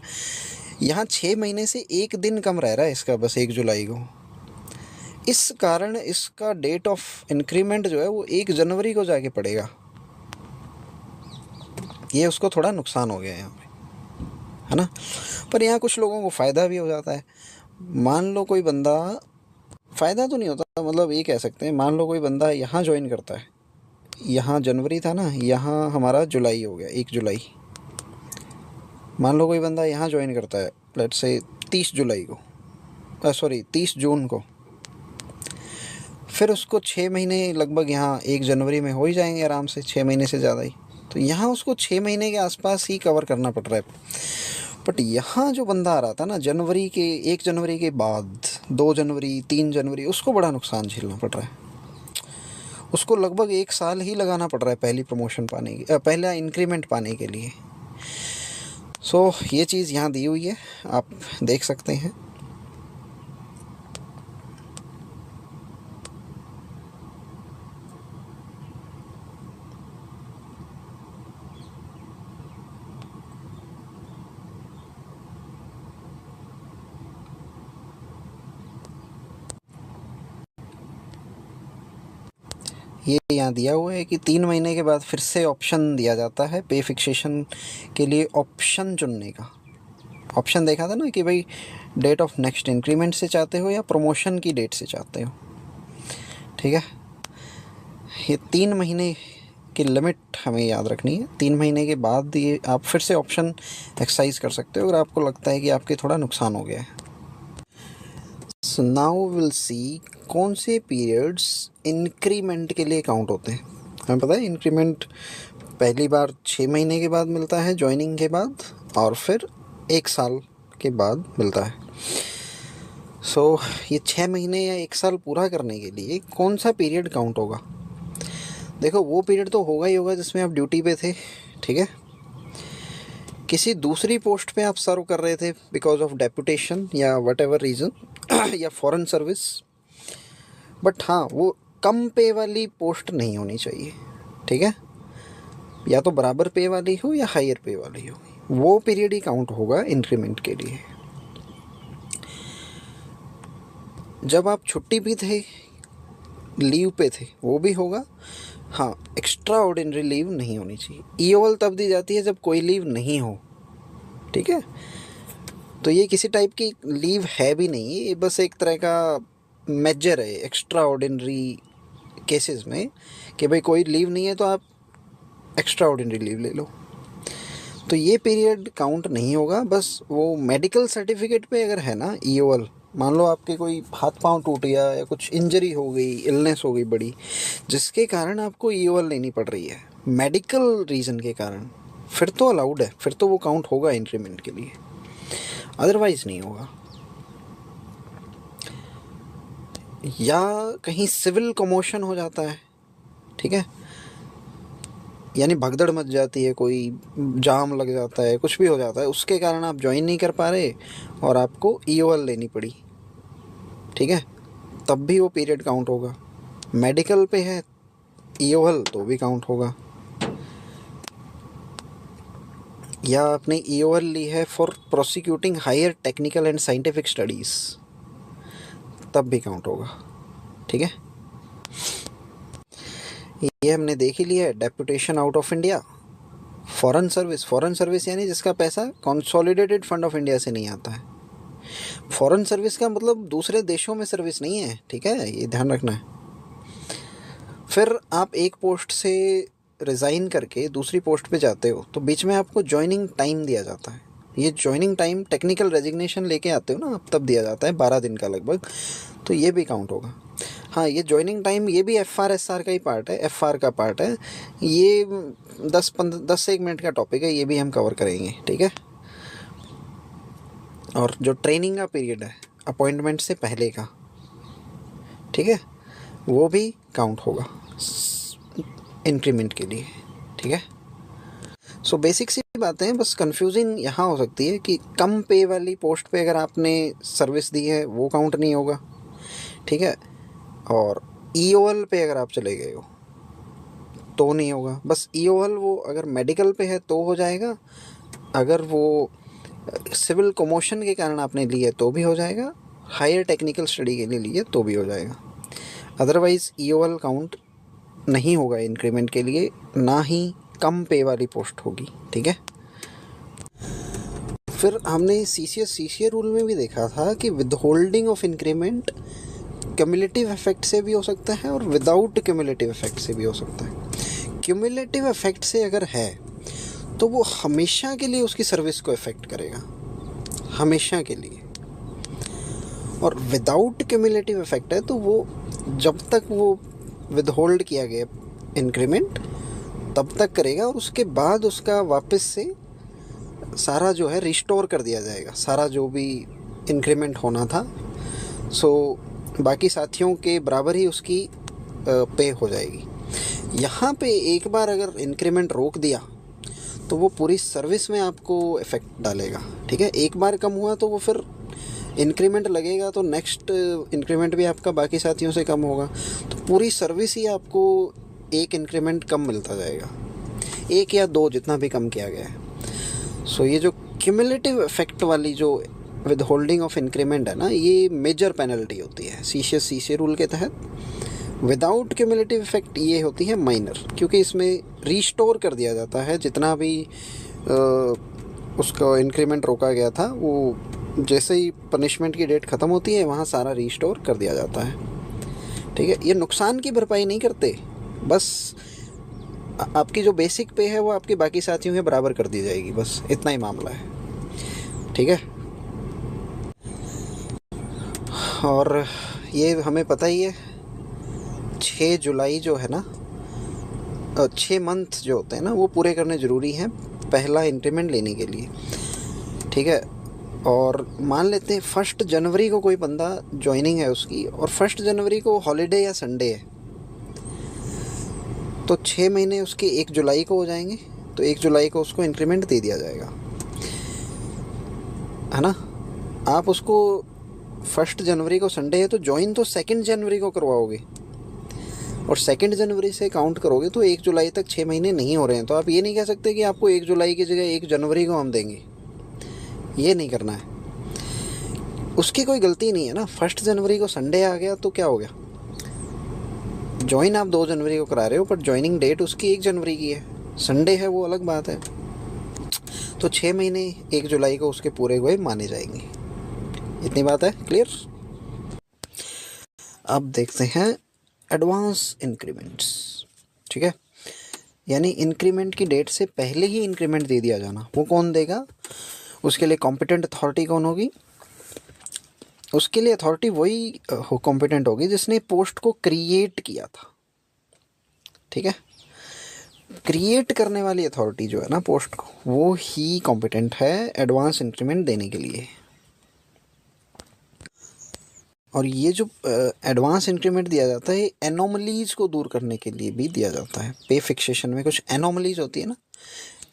यहाँ 6 महीने से एक दिन कम रह रहा है इसका, बस 1 जुलाई को। इस कारण इसका डेट ऑफ इंक्रीमेंट जो है वो 1 जनवरी को जाके पड़ेगा। ये उसको थोड़ा नुकसान हो गया यहाँ पे, है ना। पर यहाँ कुछ लोगों को फ़ायदा भी हो जाता है। मान लो कोई बंदा, फ़ायदा तो नहीं होता, मतलब ये कह सकते हैं, मान लो कोई बंदा यहाँ ज्वाइन करता है, यहाँ जनवरी था ना, यहाँ हमारा जुलाई हो गया, 1 जुलाई। मान लो कोई बंदा यहाँ ज्वाइन करता है, लेट्स से 30 जुलाई को, 30 जून को, फिर उसको 6 महीने लगभग यहाँ 1 जनवरी में हो ही जाएंगे आराम से, 6 महीने से ज़्यादा ही। तो यहाँ उसको 6 महीने के आसपास ही कवर करना पड़ रहा है। बट यहाँ जो बंदा आ रहा था ना 1 जनवरी के बाद 2 जनवरी 3 जनवरी, उसको बड़ा नुकसान झेलना पड़ रहा है। उसको लगभग 1 साल ही लगाना पड़ रहा है पहली प्रमोशन पाने की, पहला इंक्रीमेंट पाने के लिए। सो ये चीज़ यहाँ दी हुई है, आप देख सकते हैं। ये यहाँ दिया हुआ है कि 3 महीने के बाद फिर से ऑप्शन दिया जाता है पे फिक्सेशन के लिए, ऑप्शन चुनने का। ऑप्शन देखा था ना कि भाई डेट ऑफ नेक्स्ट इंक्रीमेंट से चाहते हो या प्रमोशन की डेट से चाहते हो, ठीक है। ये 3 महीने की लिमिट हमें याद रखनी है। 3 महीने के बाद ये आप फिर से ऑप्शन एक्सरसाइज कर सकते हो अगर आपको लगता है कि आपके थोड़ा नुकसान हो गया है। सो नाउ विल सी कौन से पीरियड्स इंक्रीमेंट के लिए काउंट होते हैं। हमें पता है इंक्रीमेंट पहली बार 6 महीने के बाद मिलता है ज्वाइनिंग के बाद, और फिर 1 साल के बाद मिलता है। सो ये 6 महीने या 1 साल पूरा करने के लिए कौन सा पीरियड काउंट होगा। देखो वो पीरियड तो होगा ही होगा जिसमें आप ड्यूटी पे थे, ठीक है। किसी दूसरी पोस्ट पे आप सर्व कर रहे थे बिकॉज ऑफ डेपुटेशन या वट एवर रीज़न या फॉरेन सर्विस, बट हाँ वो कम पे वाली पोस्ट नहीं होनी चाहिए, ठीक है। या तो बराबर पे वाली हो या हायर पे वाली हो, वो पीरियड ही काउंट होगा इंक्रीमेंट के लिए। जब आप छुट्टी पे थे, लीव पे थे, वो भी होगा। हाँ, एक्स्ट्रा ऑर्डिनरी लीव नहीं होनी चाहिए। ईओएल तब दी जाती है जब कोई लीव नहीं हो, ठीक है। तो ये किसी टाइप की लीव है भी नहीं, ये बस एक तरह का मेजर है एक्स्ट्रा ऑर्डिनरी केसेस में कि भाई कोई लीव नहीं है तो आप एक्स्ट्रा ऑर्डिनरी लीव ले लो। तो ये पीरियड काउंट नहीं होगा। बस वो मेडिकल सर्टिफिकेट पे अगर है ना ईओएल, मान लो आपके कोई हाथ पांव टूट गया या कुछ इंजरी हो गई, इलनेस हो गई बड़ी, जिसके कारण आपको ईओएल लेनी पड़ रही है मेडिकल रीज़न के कारण, फिर तो अलाउड है, फिर तो वो काउंट होगा इंक्रीमेंट के लिए, अदरवाइज नहीं होगा। या कहीं सिविल कमोशन हो जाता है, ठीक है, यानी भगदड़ मच जाती है, कोई जाम लग जाता है, कुछ भी हो जाता है, उसके कारण आप ज्वाइन नहीं कर पा रहे और आपको ईओएल लेनी पड़ी, ठीक है, तब भी वो पीरियड काउंट होगा। मेडिकल पे है ईओएल तो भी काउंट होगा। या आपने ईओएल ली है for prosecuting higher technical and scientific studies, तब भी काउंट होगा, ठीक है। ये हमने देख ही लिया है। Deputation out of India, foreign service यानी जिसका पैसा कंसोलिडेटेड फंड ऑफ इंडिया से नहीं आता है। फॉरेन सर्विस का मतलब दूसरे देशों में सर्विस नहीं है, ठीक है, ये ध्यान रखना है। फिर आप एक पोस्ट से रिज़ाइन करके दूसरी पोस्ट पे जाते हो तो बीच में आपको जॉइनिंग टाइम दिया जाता है। ये जॉइनिंग टाइम टेक्निकल रेजिग्नेशन लेके आते हो ना आप, तब दिया जाता है 12 दिन का लगभग, तो ये भी काउंट होगा। हाँ, ये जॉइनिंग टाइम ये भी एफआर का ही पार्ट है, एफआर का पार्ट है। ये 10 से 1 मिनट का टॉपिक है, ये भी हम कवर करेंगे, ठीक है। और जो ट्रेनिंग का पीरियड है अपॉइंटमेंट से पहले का, ठीक है, वो भी काउंट होगा इंक्रीमेंट के लिए, ठीक है। सो बेसिक सी बातें हैं, बस कंफ्यूजिंग यहाँ हो सकती है कि कम पे वाली पोस्ट पे अगर आपने सर्विस दी है वो काउंट नहीं होगा, ठीक है, और ईओएल पे अगर आप चले गए हो तो नहीं होगा। बस ईओएल वो अगर मेडिकल पे है तो हो जाएगा, अगर वो सिविल कमोशन के कारण आपने लिए तो भी हो जाएगा, हायर टेक्निकल स्टडी के लिए लिए तो भी हो जाएगा। अदरवाइज़ ईओएल काउंट नहीं होगा इंक्रीमेंट के लिए, ना ही कम पे वाली पोस्ट होगी, ठीक है। फिर हमने सीसीए रूल में भी देखा था कि withholding of increment cumulative effect से भी हो सकता है और विदाउट क्यूमुलेटिव इफेक्ट से भी हो सकता है। क्यूमुलेटिव इफेक्ट से अगर है तो वो हमेशा के लिए उसकी सर्विस को इफेक्ट करेगा, हमेशा के लिए। और विदाउट क्यूमुलेटिव इफेक्ट है तो वो जब तक वो विदहोल्ड किया गया इंक्रीमेंट तब तक करेगा, और उसके बाद उसका वापस से सारा जो है रिस्टोर कर दिया जाएगा, सारा जो भी इंक्रीमेंट होना था। सो बाकी साथियों के बराबर ही उसकी पे हो जाएगी। यहाँ पे एक बार अगर इंक्रीमेंट रोक दिया तो वो पूरी सर्विस में आपको इफ़ेक्ट डालेगा, ठीक है। एक बार कम हुआ तो वो फिर इंक्रीमेंट लगेगा तो नेक्स्ट इंक्रीमेंट भी आपका बाकी साथियों से कम होगा, तो पूरी सर्विस ही आपको एक इंक्रीमेंट कम मिलता जाएगा, 1 या 2 जितना भी कम किया गया है। सो ये जो क्यूमुलेटिव इफेक्ट वाली जो विदहोल्डिंग ऑफ इंक्रीमेंट है ना, ये मेजर पेनल्टी होती है सीसीए रूल के तहत। विदाउट क्यूमुलेटिव इफेक्ट ये होती है माइनर, क्योंकि इसमें रिस्टोर कर दिया जाता है जितना भी उसका इंक्रीमेंट रोका गया था, वो जैसे ही पनिशमेंट की डेट ख़त्म होती है वहाँ सारा रिस्टोर कर दिया जाता है। ठीक है, ये नुकसान की भरपाई नहीं करते, बस आपकी जो बेसिक पे है वो आपके बाकी साथियों के बराबर कर दी जाएगी, बस इतना ही मामला है। ठीक है, और ये हमें पता ही है 6 जुलाई जो है ना, 6 मंथ जो होते हैं ना वो पूरे करने ज़रूरी हैं पहला इंक्रीमेंट लेने के लिए। ठीक है, और मान लेते हैं 1 जनवरी को कोई बंदा ज्वाइनिंग है उसकी, और 1 जनवरी को हॉलीडे या संडे है, तो 6 महीने उसके 1 जुलाई को हो जाएंगे, तो 1 जुलाई को उसको इंक्रीमेंट दे दिया जाएगा, है ना। आप उसको 1 जनवरी को संडे है तो ज्वाइन तो 2 जनवरी को करवाओगे, और 2 जनवरी से काउंट करोगे तो 1 जुलाई तक 6 महीने नहीं हो रहे हैं, तो आप ये नहीं कह सकते कि आपको 1 जुलाई की जगह 1 जनवरी को हम देंगे, ये नहीं करना है। उसकी कोई गलती नहीं है ना, 1 जनवरी को संडे आ गया तो क्या हो गया, ज्वाइन आप 2 जनवरी को करा रहे हो, पर ज्वाइनिंग डेट उसकी 1 जनवरी की है, संडे है वो अलग बात है, तो 6 महीने 1 जुलाई को उसके पूरे हुए माने जाएंगे। इतनी बात है, क्लियर। अब देखते हैं एडवांस इंक्रीमेंट्स। ठीक है, यानी इंक्रीमेंट की डेट से पहले ही इंक्रीमेंट दे दिया जाना, वो कौन देगा, उसके लिए कॉम्पिटेंट अथॉरिटी कौन होगी, उसके लिए अथॉरिटी वही कॉम्पिटेंट होगी जिसने पोस्ट को क्रिएट किया था। ठीक है, क्रिएट करने वाली अथॉरिटी जो है ना पोस्ट को, वो ही कॉम्पिटेंट है एडवांस इंक्रीमेंट देने के लिए। और ये जो एडवांस इंक्रीमेंट दिया जाता है एनोमलीज को दूर करने के लिए भी दिया जाता है। पे फिक्सेशन में कुछ एनोमलीज होती है ना,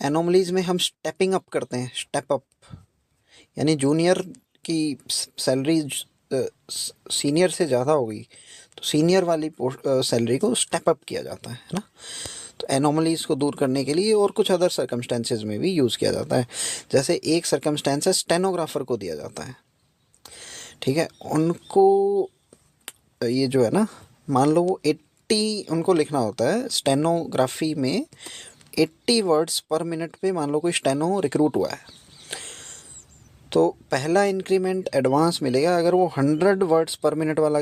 एनोमलीज में हम स्टेपिंग अप करते हैं, स्टेप अप, यानी जूनियर की सैलरी सीनियर से ज़्यादा होगी तो सीनियर वाली सैलरी को स्टेप अप किया जाता है ना। तो एनोमलीज को दूर करने के लिए और कुछ अदर सर्कमस्टेंसेज में भी यूज़ किया जाता है। जैसे एक सर्कमस्टेंस है स्टेनोग्राफर को दिया जाता है। ठीक है, उनको ये जो है ना, मान लो वो 80 उनको लिखना होता है स्टेनोग्राफी में, 80 वर्ड्स पर मिनट पे मान लो कोई स्टेनो रिक्रूट हुआ है, तो पहला इंक्रीमेंट एडवांस मिलेगा अगर वो 100 वर्ड्स पर मिनट वाला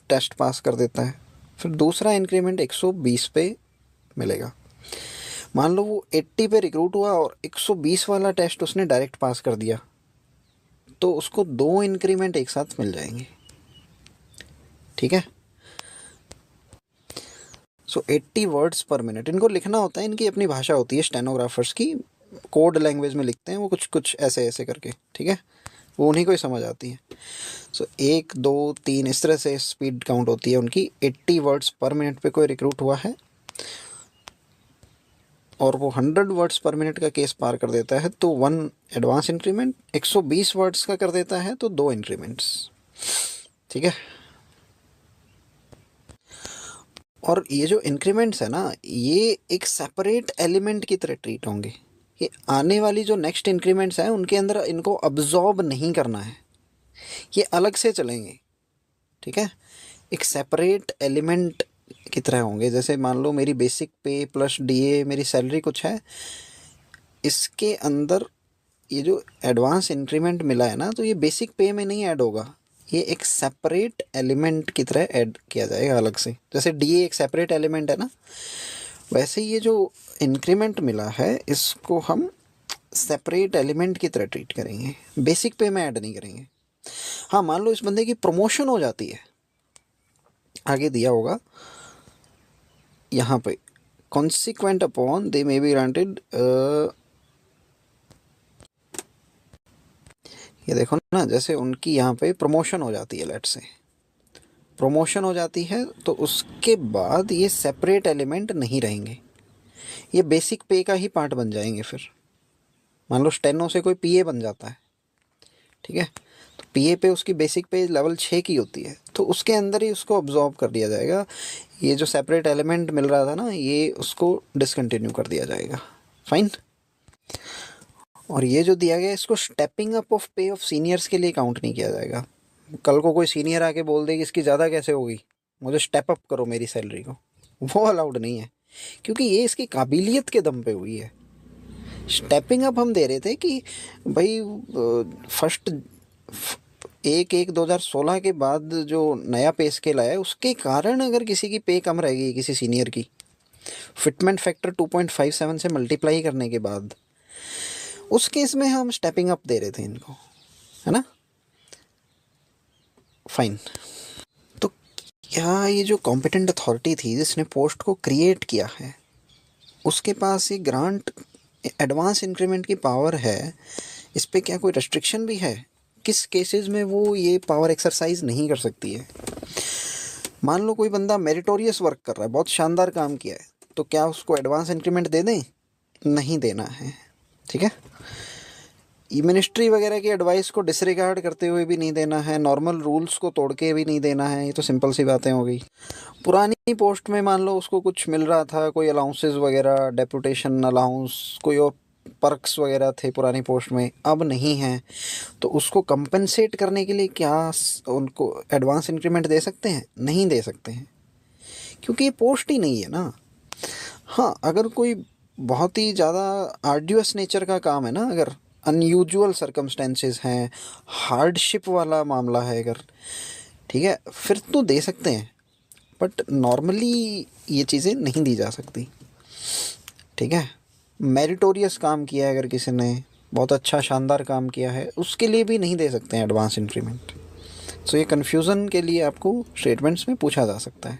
टेस्ट पास कर देता है। फिर दूसरा इंक्रीमेंट 120 पे मिलेगा। मान लो वो 80 पे रिक्रूट हुआ और 120 वाला टेस्ट उसने डायरेक्ट पास कर दिया, तो उसको 2 इंक्रीमेंट एक साथ मिल जाएंगे। ठीक है, सो 80 वर्ड्स पर मिनट इनको लिखना होता है, इनकी अपनी भाषा होती है स्टेनोग्राफर्स की, कोड लैंग्वेज में लिखते हैं वो कुछ कुछ ऐसे ऐसे करके। ठीक है, वो उन्हीं को ही समझ आती है। सो 1 2 3 इस तरह से स्पीड काउंट होती है उनकी। 80 वर्ड्स पर मिनट पे कोई रिक्रूट हुआ है और वो 100 वर्ड्स पर मिनट का केस पार कर देता है तो 1 एडवांस इंक्रीमेंट, 120 वर्ड्स का कर देता है तो 2 इंक्रीमेंट्स। ठीक है, और ये जो इंक्रीमेंट्स है ना, ये एक सेपरेट एलिमेंट की तरह ट्रीट होंगे। ये आने वाली जो नेक्स्ट इंक्रीमेंट्स हैं उनके अंदर इनको अब्जॉर्ब नहीं करना है, ये अलग से चलेंगे। ठीक है, एक सेपरेट एलिमेंट की तरह होंगे। जैसे मान लो मेरी बेसिक पे प्लस डीए मेरी सैलरी कुछ है, इसके अंदर ये जो एडवांस इंक्रीमेंट मिला है ना, तो ये बेसिक पे में नहीं ऐड होगा, ये एक सेपरेट एलिमेंट की तरह ऐड किया जाएगा अलग से। जैसे डीए एक सेपरेट एलिमेंट है ना, वैसे ये जो इंक्रीमेंट मिला है इसको हम सेपरेट एलिमेंट की तरह ट्रीट करेंगे, बेसिक पे में ऐड नहीं करेंगे। हाँ, मान लो इस बंदे की प्रमोशन हो जाती है, आगे दिया होगा यहाँ पे, consequent upon they may be granted, ये देखो ना, जैसे उनकी यहाँ पे प्रमोशन हो जाती है, लेट से प्रमोशन हो जाती है तो उसके बाद ये सेपरेट एलिमेंट नहीं रहेंगे, ये बेसिक पे का ही पार्ट बन जाएंगे। फिर मान लो स्टेनो से कोई पीए बन जाता है, ठीक है, तो पीए पे उसकी बेसिक पे लेवल 6 की होती है, तो उसके अंदर ही उसको ऑब्जॉर्व कर दिया जाएगा। ये जो सेपरेट एलिमेंट मिल रहा था ना, ये उसको डिसकंटिन्यू कर दिया जाएगा। फाइन। और ये जो दिया गया इसको स्टेपिंग अप ऑफ पे ऑफ सीनियर्स के लिए काउंट नहीं किया जाएगा। कल को कोई सीनियर आके बोल दे कि इसकी ज़्यादा कैसे होगी, मुझे स्टेप अप करो मेरी सैलरी को, वो अलाउड नहीं है, क्योंकि ये इसकी काबिलियत के दम पे हुई है। स्टेपिंग अप हम दे रहे थे कि भाई फर्स्ट 1/1/2016 के बाद जो नया पे स्केल आया है उसके कारण अगर किसी की पे कम रह गई किसी सीनियर की, फिटमेंट फैक्टर 2.57 से मल्टीप्लाई करने के बाद, उस केस में हम स्टेपिंग अप दे रहे थे इनको, है ना। फाइन। तो क्या ये जो कॉम्पिटेंट अथॉरिटी थी जिसने पोस्ट को क्रिएट किया है, उसके पास ये ग्रांट एडवांस इंक्रीमेंट की पावर है, इस पे क्या कोई रेस्ट्रिक्शन भी है? किस केसेस में वो ये पावर एक्सरसाइज नहीं कर सकती है? मान लो कोई बंदा मेरिटोरियस वर्क कर रहा है, बहुत शानदार काम किया है, तो क्या उसको एडवांस इंक्रीमेंट दे दें? नहीं देना है, ठीक है। मिनिस्ट्री वगैरह की एडवाइस को डिसरिगार्ड करते हुए भी नहीं देना है, नॉर्मल रूल्स को तोड़ के भी नहीं देना है, ये तो सिंपल सी बातें हो गई। पुरानी पोस्ट में मान लो उसको कुछ मिल रहा था, कोई अलाउंसेस वगैरह, डेपुटेशन अलाउंस, कोई और पर्क्स वगैरह थे पुरानी पोस्ट में, अब नहीं है, तो उसको कंपनसेट करने के लिए क्या उनको एडवांस इंक्रीमेंट दे सकते हैं? नहीं दे सकते हैं, क्योंकि ये पोस्ट ही नहीं है ना। हाँ, अगर कोई बहुत ही ज़्यादा आर्ड्यूअस नेचर का काम है ना, अगर अनयूजुअल सर्कमस्टेंसेस हैं, हार्डशिप वाला मामला है अगर, ठीक है, फिर तो दे सकते हैं, बट नॉर्मली ये चीज़ें नहीं दी जा सकती, ठीक है। मेरिटोरियस काम किया है अगर किसी ने, बहुत अच्छा शानदार काम किया है, उसके लिए भी नहीं दे सकते हैं एडवांस इंक्रीमेंट। सो ये कन्फ्यूज़न के लिए आपको स्टेटमेंट्स में पूछा जा सकता है।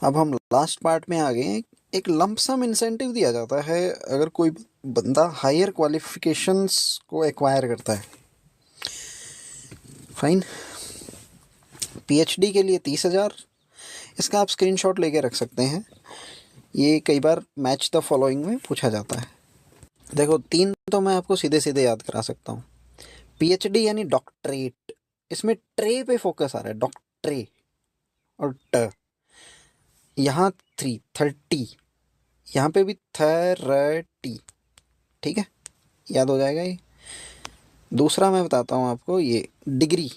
अब हम लास्ट पार्ट में आ गए हैं। एक लंप सम इंसेंटिव दिया जाता है अगर कोई बंदा हायर क्वालिफिकेशंस को एक्वायर करता है। फाइन। पीएचडी के लिए 30,000, इसका आप स्क्रीनशॉट लेके रख सकते हैं, ये कई बार मैच द फॉलोइंग में पूछा जाता है। देखो 3 तो मैं आपको सीधे सीधे याद करा सकता हूँ। पीएचडी यानी डॉक्टरेट, इसमें ट्रे पे फोकस आ रहा है, डॉक्टरे और ट, यहाँ 30, यहाँ पे भी 30, ठीक है, याद हो जाएगा ये। दूसरा मैं बताता हूँ आपको, ये डिग्री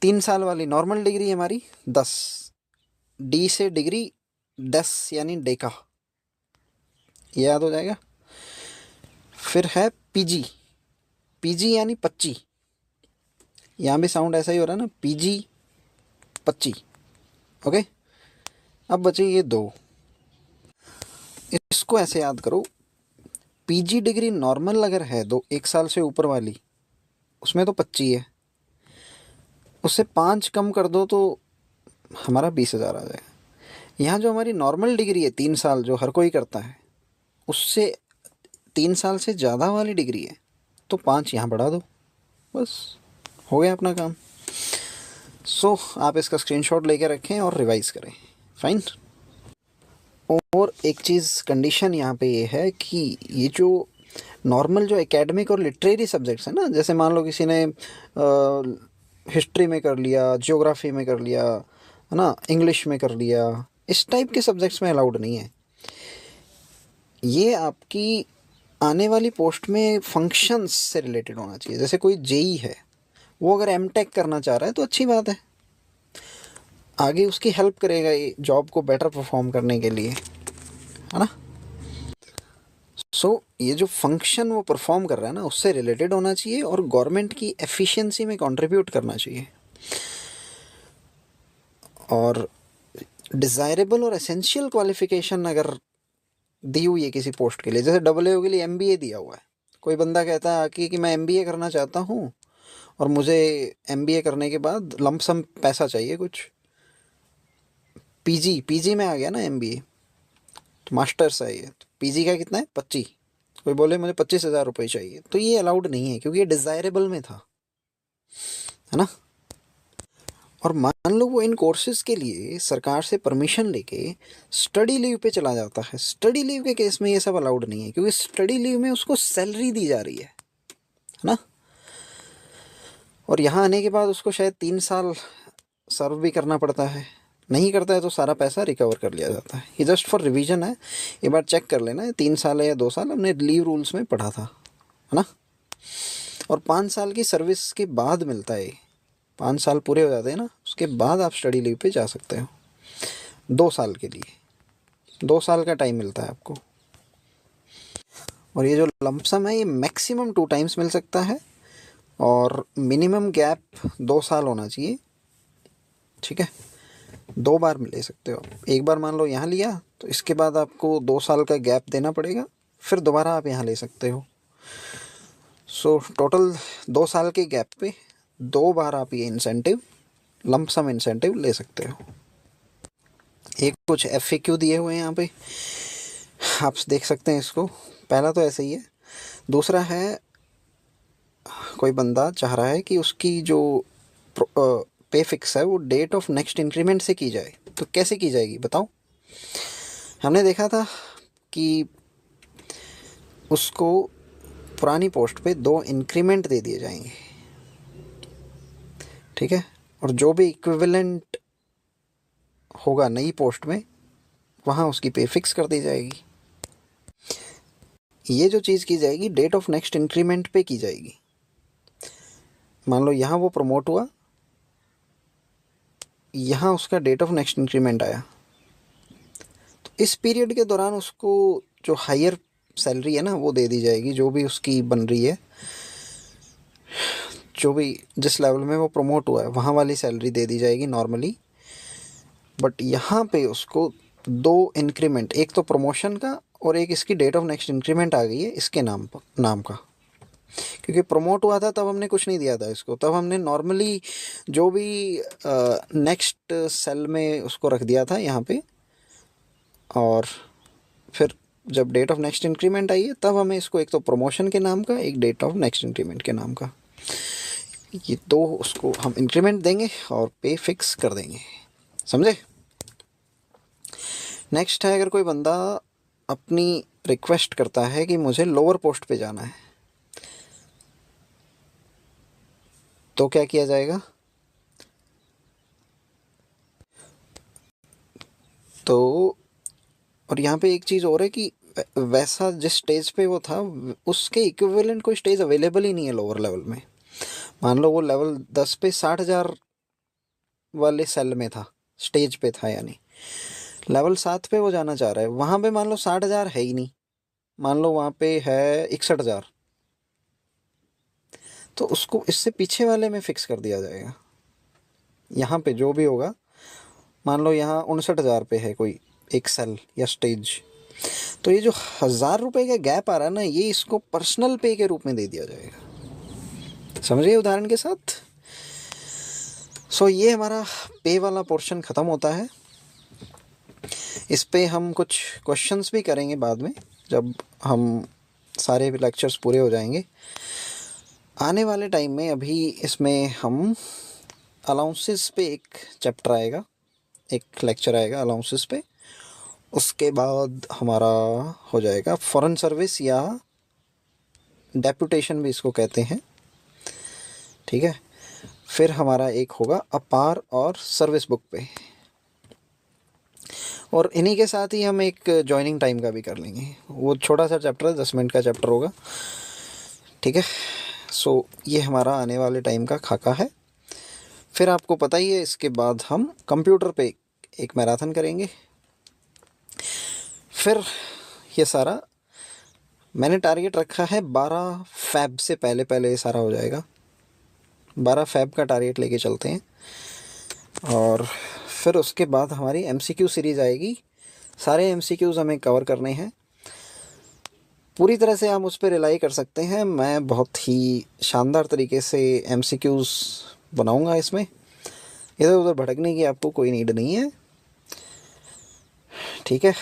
3 साल वाली नॉर्मल डिग्री हमारी 10, डी से डिग्री 10 यानी डेका, ये याद हो जाएगा। फिर है पीजी, पीजी यानी 25, यहाँ भी साउंड ऐसा ही हो रहा है ना, पीजी 25, ओके। अब बचे ये 2, इसको ऐसे याद करो, पीजी डिग्री नॉर्मल अगर है 1 साल से ऊपर वाली, उसमें तो 25 है, उससे 5 कम कर दो तो हमारा 20,000 आ जाएगा। यहाँ जो हमारी नॉर्मल डिग्री है 3 साल, जो हर कोई करता है, उससे 3 साल से ज़्यादा वाली डिग्री है तो 5 यहाँ बढ़ा दो, बस हो गया अपना काम। सो आप इसका स्क्रीनशॉट लेके रखें और रिवाइज करें। फाइन। और एक चीज़ कंडीशन यहाँ पे ये है कि ये जो नॉर्मल जो एकेडमिक और लिटरेरी सब्जेक्ट्स हैं ना, जैसे मान लो किसी ने हिस्ट्री में कर लिया, ज्योग्राफी में कर लिया, है ना, इंग्लिश में कर लिया, इस टाइप के सब्जेक्ट्स में अलाउड नहीं है। ये आपकी आने वाली पोस्ट में फंक्शंस से रिलेटेड होना चाहिए। जैसे कोई जेई है, वो अगर एमटेक करना चाह रहा है तो अच्छी बात है, आगे उसकी हेल्प करेगा ये जॉब को बेटर परफॉर्म करने के लिए, है ना। सो ये जो फंक्शन वो परफॉर्म कर रहा है ना, उससे रिलेटेड होना चाहिए और गवर्नमेंट की एफिशिएंसी में कंट्रीब्यूट करना चाहिए। और डिज़ायरेबल और एसेंशियल क्वालिफिकेशन अगर दी हुई है किसी पोस्ट के लिए, जैसे AAO के लिए MBA दिया हुआ है, कोई बंदा कहता है कि मैं MBA करना चाहता हूँ और मुझे MBA करने के बाद लंप सम पैसा चाहिए कुछ, पीजी में आ गया ना MBA, तो मास्टर्स है ये, तो पीजी का कितना है 25, कोई बोले मुझे 25,000 रुपये चाहिए, तो ये अलाउड नहीं है क्योंकि ये डिज़ायरेबल में था, है ना। और मान लो वो इन कोर्सेज़ के लिए सरकार से परमिशन लेके स्टडी लीव पे चला जाता है, स्टडी लीव के केस में ये सब अलाउड नहीं है, क्योंकि स्टडी लीव में उसको सैलरी दी जा रही है ना। और यहाँ आने के बाद उसको शायद 3 साल सर्व भी करना पड़ता है, नहीं करता है तो सारा पैसा रिकवर कर लिया जाता है। ये जस्ट फॉर रिवीजन है, एक बार चेक कर लेना है, 3 साल है या 2 साल, हमने लीव रूल्स में पढ़ा था, है ना। और 5 साल की सर्विस के बाद मिलता है, 5 साल पूरे हो जाते हैं ना, उसके बाद आप स्टडी लीव पे जा सकते हो 2 साल के लिए, 2 साल का टाइम मिलता है आपको। और ये जो लंपसम है ये मैक्सिमम 2 टाइम्स मिल सकता है और मिनिमम गैप 2 साल होना चाहिए, ठीक है। 2 बार ले सकते हो आप। एक बार मान लो यहाँ लिया तो इसके बाद आपको 2 साल का गैप देना पड़ेगा, फिर दोबारा आप यहाँ ले सकते हो। सो टोटल 2 साल के गैप पे 2 बार आप ये इंसेंटिव, लंपसम इंसेंटिव ले सकते हो। एक कुछ FAQ दिए हुए हैं यहाँ पे, आप देख सकते हैं इसको। पहला तो ऐसे ही है। दूसरा है, कोई बंदा चाह रहा है कि उसकी जो पे फिक्स है वो डेट ऑफ नेक्स्ट इंक्रीमेंट से की जाए, तो कैसे की जाएगी बताओ। हमने देखा था कि उसको पुरानी पोस्ट पे 2 इंक्रीमेंट दे दिए जाएंगे, ठीक है। और जो भी इक्विवेलेंट होगा नई पोस्ट में वहाँ उसकी पे फिक्स कर दी जाएगी। ये जो चीज़ की जाएगी डेट ऑफ नेक्स्ट इंक्रीमेंट पे की जाएगी। मान लो यहाँ वो प्रमोट हुआ, यहाँ उसका डेट ऑफ नेक्स्ट इंक्रीमेंट आया, तो इस पीरियड के दौरान उसको जो हायर सैलरी है ना वो दे दी जाएगी, जो भी उसकी बन रही है, जो भी जिस लेवल में वो प्रमोट हुआ है वहाँ वाली सैलरी दे दी जाएगी नॉर्मली। बट यहाँ पे उसको 2 इंक्रीमेंट, एक तो प्रमोशन का और एक इसकी डेट ऑफ नेक्स्ट इंक्रीमेंट आ गई है इसके नाम का। क्योंकि प्रमोट हुआ था तब हमने कुछ नहीं दिया था इसको, तब हमने नॉर्मली जो भी नेक्स्ट सेल में उसको रख दिया था यहाँ पे। और फिर जब डेट ऑफ नेक्स्ट इंक्रीमेंट आई है तब हमें इसको एक तो प्रमोशन के नाम का, एक डेट ऑफ नेक्स्ट इंक्रीमेंट के नाम का, ये 2 उसको हम इंक्रीमेंट देंगे और पे फिक्स कर देंगे, समझे। नेक्स्ट है, अगर कोई बंदा अपनी रिक्वेस्ट करता है कि मुझे लोअर पोस्ट पे जाना है, तो क्या किया जाएगा। तो और यहाँ पे एक चीज़ और है कि वैसा जिस स्टेज पे वो था उसके इक्विवेलेंट कोई स्टेज अवेलेबल ही नहीं है लोअर लेवल में। मान लो वो लेवल 10 पे 60,000 वाले सेल में था, स्टेज पे था, यानी लेवल 7 पे वो जाना चाह रहा है, वहाँ पे मान लो 60,000 है ही नहीं, मान लो वहाँ पे है 61,000, तो उसको इससे पीछे वाले में फिक्स कर दिया जाएगा। यहाँ पे जो भी होगा, मान लो यहाँ 59,000 पे है कोई एक सेल या स्टेज, तो ये जो 1,000 रुपये का गैप आ रहा है ना, ये इसको पर्सनल पे के रूप में दे दिया जाएगा, समझिए उदाहरण के साथ। सो ये हमारा पे वाला पोर्शन ख़त्म होता है। इस पे हम कुछ क्वेश्चंस भी करेंगे बाद में, जब हम सारे लेक्चर्स पूरे हो जाएंगे आने वाले टाइम में। अभी इसमें हम अलाउंसेस पे एक चैप्टर आएगा, एक लेक्चर आएगा अलाउंसेस पे। उसके बाद हमारा हो जाएगा फॉरेन सर्विस या डेपुटेशन भी इसको कहते हैं, ठीक है। फिर हमारा एक होगा अपार और सर्विस बुक पे, और इन्हीं के साथ ही हम एक जॉइनिंग टाइम का भी कर लेंगे। वो छोटा सा चैप्टर है, 10 मिनट का चैप्टर होगा, ठीक है। सो ये हमारा आने वाले टाइम का खाका है। फिर आपको पता ही है इसके बाद हम कंप्यूटर पे एक मैराथन करेंगे। फिर ये सारा मैंने टारगेट रखा है 12 फ़ैब से पहले पहले ये सारा हो जाएगा। 12 फ़ैब का टारगेट लेके चलते हैं। और फिर उसके बाद हमारी MCQ सीरीज़ आएगी। सारे MCQs हमें कवर करने हैं। पूरी तरह से आप उस पर रिलाई कर सकते हैं। मैं बहुत ही शानदार तरीके से MCQs बनाऊंगा इसमें। इधर उधर भटकने की आपको कोई नीड नहीं है, ठीक है।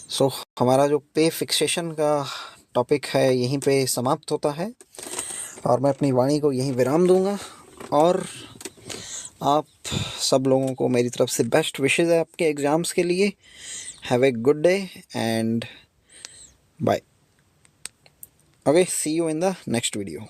सो हमारा जो पे फिक्सेशन का टॉपिक है यहीं पे समाप्त होता है और मैं अपनी वाणी को यहीं विराम दूंगा। और आप सब लोगों को मेरी तरफ से बेस्ट विशेज़ है आपके एग्ज़ाम्स के लिए। Have a good day and bye. Okay, see you in the next video.